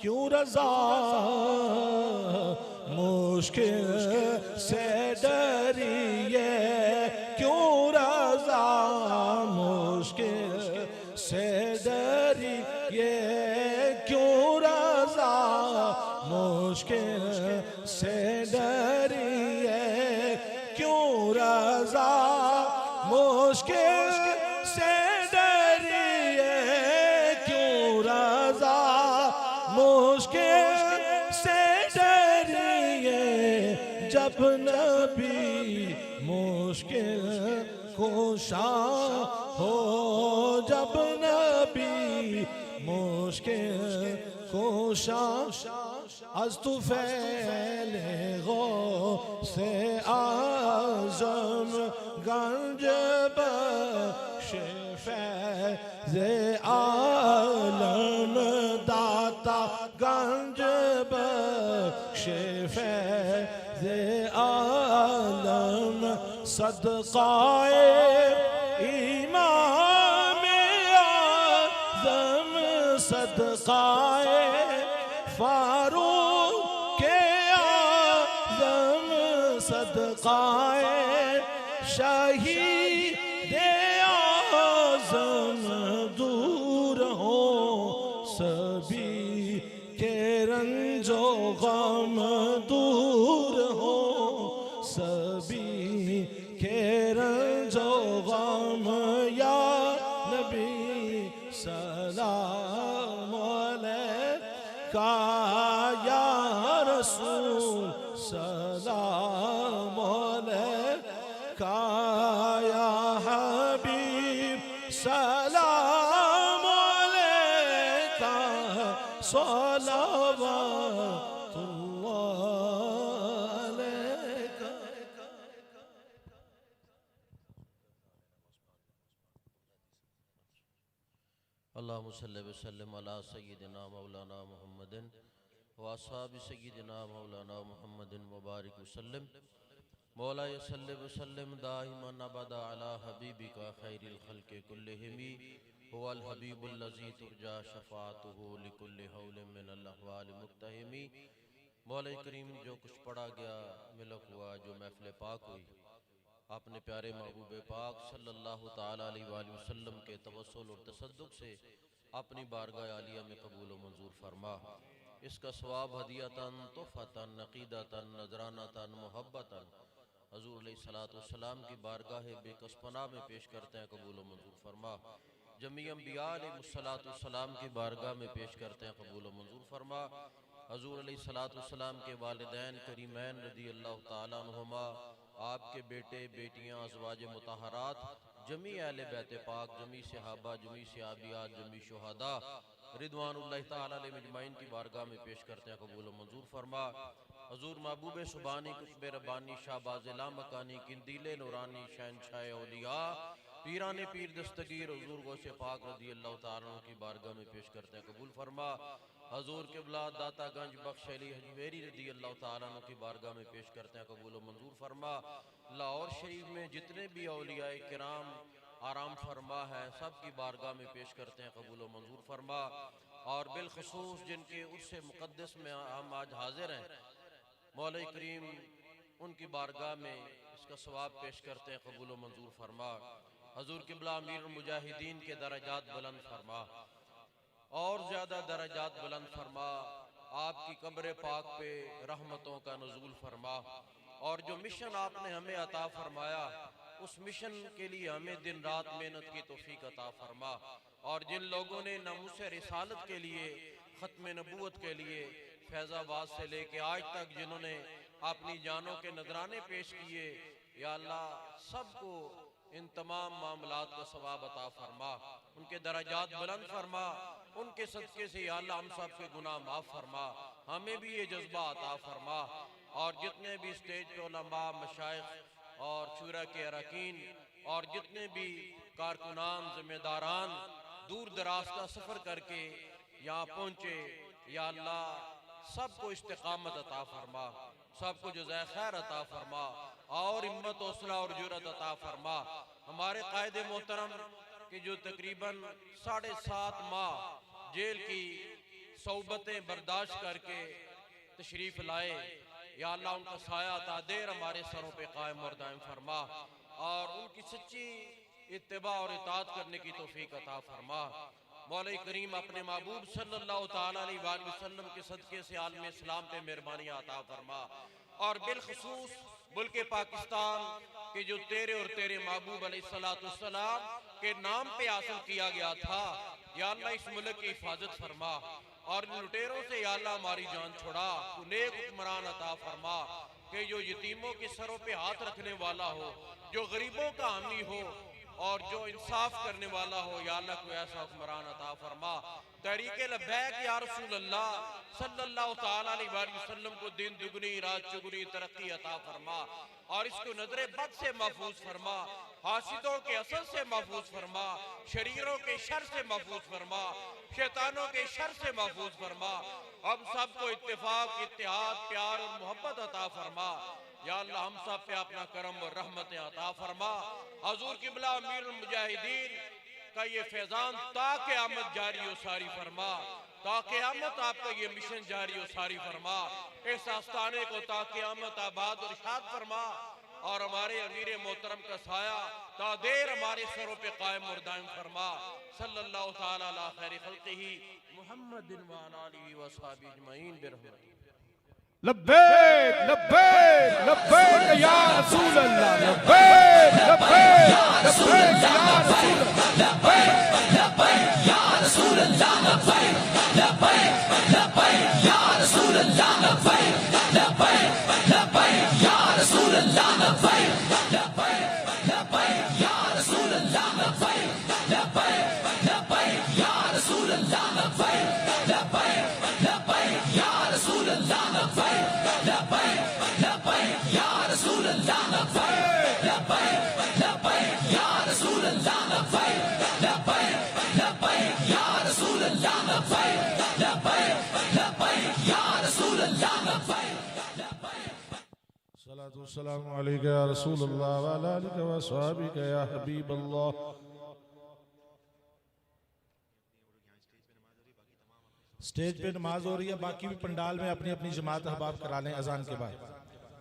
Speaker 7: क्यों रज़ा मुश्किल से डरिए, क्यों रज़ा मुश्किल से डरिए, क्यों रज़ा मुश्किल से डरिए, क्यों रज़ा मुश्किल से डरिए, क्यों रज़ा मुश्किल से डरिए। जब नबी मुश्किल कुशा हो, जब नबी मुश्किल कुशा। आज तू फैले गो से आज़म गंज बख्शे फैज़े आलम दाता, गंज बख्शे फैज़े आलम। सदक़ाए इमाम आज़म, सदक़ाए फारूक के आज़म, सदक़ाए शहीद आज़म। दूर हो सभी के रंजो गम, दूर हो सभी के रंजो गम। या नबी सलाम अलैका, या रसूल सलाम अलैका, या हबीब सलाम अलैका। सलावतुल्लाह अलैका।
Speaker 17: अल्लाहुम्मा सल्लि व सल्लिम अला सय्यिदिना मौलाना मुहम्मदिन व अस्हाबि सय्यिदिना मौलाना मुहम्मदिन व बारिक वसल्लम। मौला सल्लि व सल्लिम दाइमन अबदा अला हबीबिका खैरिल खल्क़ि कुल्लिहिम हुवल हबीबुल लज़ी तुरजा शफ़ाअतुहु लिकुल्लि हौलिन मिनल अहवाल मुक्तहिमी। मौला करीम जो कुछ पढ़ा गया, मिलक हुआ, जो महफ़िल पाक हुई, अपने प्यारे महबूब पाक सल्लल्लाहु ताला अलैहि वसल्लम के तवस्सुल और तसद्दुक़ से अपनी बारगाह आलिया में कबूल व मंजूर फरमा। इसका सवाब हदियतन, तोहफ़तन, अक़ीदतन, नज़रानतन, मुहब्बतन हजूर अलैहिस्सलाम की बारगाह बेकसपना में पेश करते हैं, कबूल मंजूर फरमा। जमी अंबिया अलैहिस्सलाम की बारगाह में पेश करते हैं, कबूल मंजूर फरमा। हजूर अलैहिस्सलाम के वालिदैन करीमैन रदी अल्लाह ताला अन्हुमा, आपके बेटे बेटियां अज़वाज मुतहरात, जमी अहले बैत पाक, जमी सहाबा, जमी सहाबियात, जमी शुहदा रिदवानुल्लाह ताला अलैहिम अजमाइन की बारगाह में पेश करते हैं, कबूल मंजूर फरमा। हजूर महबूब सुबानी कुतुब रब्बानी शाहबाज़ लामकानी किंदीले नूरानी शहंशाह औलिया पीराने पीर दस्तगीर हजूर गौसे पाक रज़ी अल्लाह ताला की बारगाह में पेश करते हैं, कबूल फरमा। हजूर क़िबला दाता गंज बख्श अली हजवेरी रज़ी अल्लाह ताला की बारगाह में पेश करते हैं, कबूल मंजूर फरमा। लाहौर शरीफ में जितने भी औलिया किराम आराम फरमा है, सब की बारगाह में पेश करते हैं, कबूल मंजूर फरमा। और बिलखसूस जिनके उर्से मुक़द्दस में हम आज हाजिर हैं, मौला करीम उनकी बारगाह में इसका सवाब पेश करते हैं, कबूल मंजूर फरमा। हजूर क़िबला अमीर मुजाहिदीन के दरजात बुलंद फरमा और ज़्यादा दरजात बुलंद फरमा। आपकी कब्र पाक पे रहमतों का नज़ूल फरमा और जो मिशन आपने हमें अता फरमाया उस मिशन के लिए हमें दिन रात मेहनत की तौफीक अता फरमा। और जिन लोगों ने नामूस रिसालत के लिए, ख़त्म नबूवत के लिए फैज़ाबाद से लेके आज तक जिन्होंने अपनी जानों के नजराने पेश किए, या अल्लाह सबको इन तमाम मामलात का सवाब अता फरमा, उनके दरजात बुलंद फरमा, उनके सदक़े से या अल्लाह हम सब के गुनाह माफ़ फरमा, हमें भी ये जज्बा अता फरमा। और जितने भी स्टेज पे उलमा, मशाइख और शुरा के अरकान और जितने भी कारकुनान, जिम्मेदारान दूर दराज का सफ़र करके यहाँ पहुँचे, या अल्लाह सबको इस्तिक़ामत अता फरमा, सबको जज़ाए खैर अता फरमा और हिम्मत हौसला और जुर्रत अता फरमा। हमारे कायदे मोहतरम कि जो तकरीबन 7.5 माह जेल की सौबतें बर्दाश्त करके तशरीफ़ लाए, या अल्लाह उनका साया अता देर हमारे सरों पे कायम और दायम फरमा और उनकी सच्ची इत्तिबा और इताअत करने की तौफीक अता फरमा। मौला करीम अपने महबूब सल्लल्लाहु ताला अलैहि वसल्लम के सदक़े से आलम इस्लाम पे मेहरबानी अता फरमा और बिलखसूस मुल्क पाकिस्तान के जो तेरे और तेरे महबूब अलैहिस्सलाम के नाम पे हासिल किया गया था, या अल्लाह इस मुल्क की हिफाजत फरमा और लुटेरों से या अल्लाह हमारी जान छुड़ा, नेक हुक्मरान अता फरमा कि जो यतीमों के सरों पे हाथ रखने वाला हो, जो गरीबों का हामी हो और जो इंसाफ करने वाला हो, या अल्लाह कोई ऐसा हुक्मरान अता फरमा। तहरीक लब्बैक या रसूल अल्लाह सल्लल्लाहु ताला अलैहि वसल्लम को दिन दुगनी रात चुगनी तरक्की अता फरमा और इसको नजरे बद से महफूज फरमा, हासिदों के असर से महफूज फरमा, शरीरों के शर से महफूज फरमा, शैतानों के शर से महफूज फरमा। हम सबको इत्तेफाक, इत्तेहाद, प्यार और मोहब्बत अता फरमा। या अल्लाह हम सब पे अपना करम और रहमतें अता फरमा। हजूर क़िबला अमीरुल मुजाहिदीन का ये फैजान ता क़यामत जारी हो सारी फरमा, ता क़यामत आपका ये मिशन जारी हो सारी फरमा। इस आस्थाने को ता क़यामत आबाद और शाद फरमा और हमारे अमीर मोहतरम का साया ता देर हमारे सरों पे कायम और दायम फरमा। सल्लल्लाहु ताला अला खैरि खल्क़िही मुहम्मदिन व अला आलिहि व अस्हाबिहि अजमईन बिरहमतिही।
Speaker 7: लब्बैक लब्बैक लब्बैक या रसूल अल्लाह, लब्बैक लब्बैक लब्बैक या रसूल
Speaker 5: लब्बैक लब्बैक या रसूल अल्लाह, लब्बैक लब्बैक लब्बैक या रसूल अल्लाह, लब्बैक लब्बैक लब्बैक या रसूल अल्लाह, लब्बैक लब्बैक लब्बैक या रसूल अल्लाह, लब्बैक लब्बैक लब्बैक या रसूल अल्लाह, लब्बैक लब्बैक लब्बैक या रसूल अल्लाह, लब्बैक लब्बैक लब्बैक या रसूल अल्लाह, लब्बैक लब्बैक लब्बैक या रसूल अल्लाह, लब्बैक लब्बैक लब्बैक या रसूल अल्लाह, लब्बैक लब्बैक लब्बैक या रसूल अल्लाह, लब्बैक
Speaker 2: सलातु वस्सलामु अलैका या रसूल अल्लाह व अला आलिका व अस्हाबिका या हबीब अल्लाह।
Speaker 7: स्टेज पे नमाज हो रही है, बाकी भी पंडाल में अपनी अपनी जमात अहबाब करा लें अजान के बाद।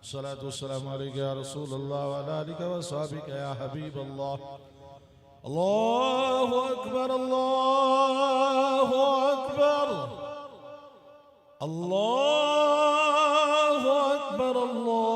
Speaker 2: सलातु वस्सलामु अलैका या रसूल अल्लाह व अला आलिका व अस्हाबिका या हबीब अल्लाह। अल्लाहु अकबर अल्लाहु अकबर अल्लाहु अकबर अल्लाहु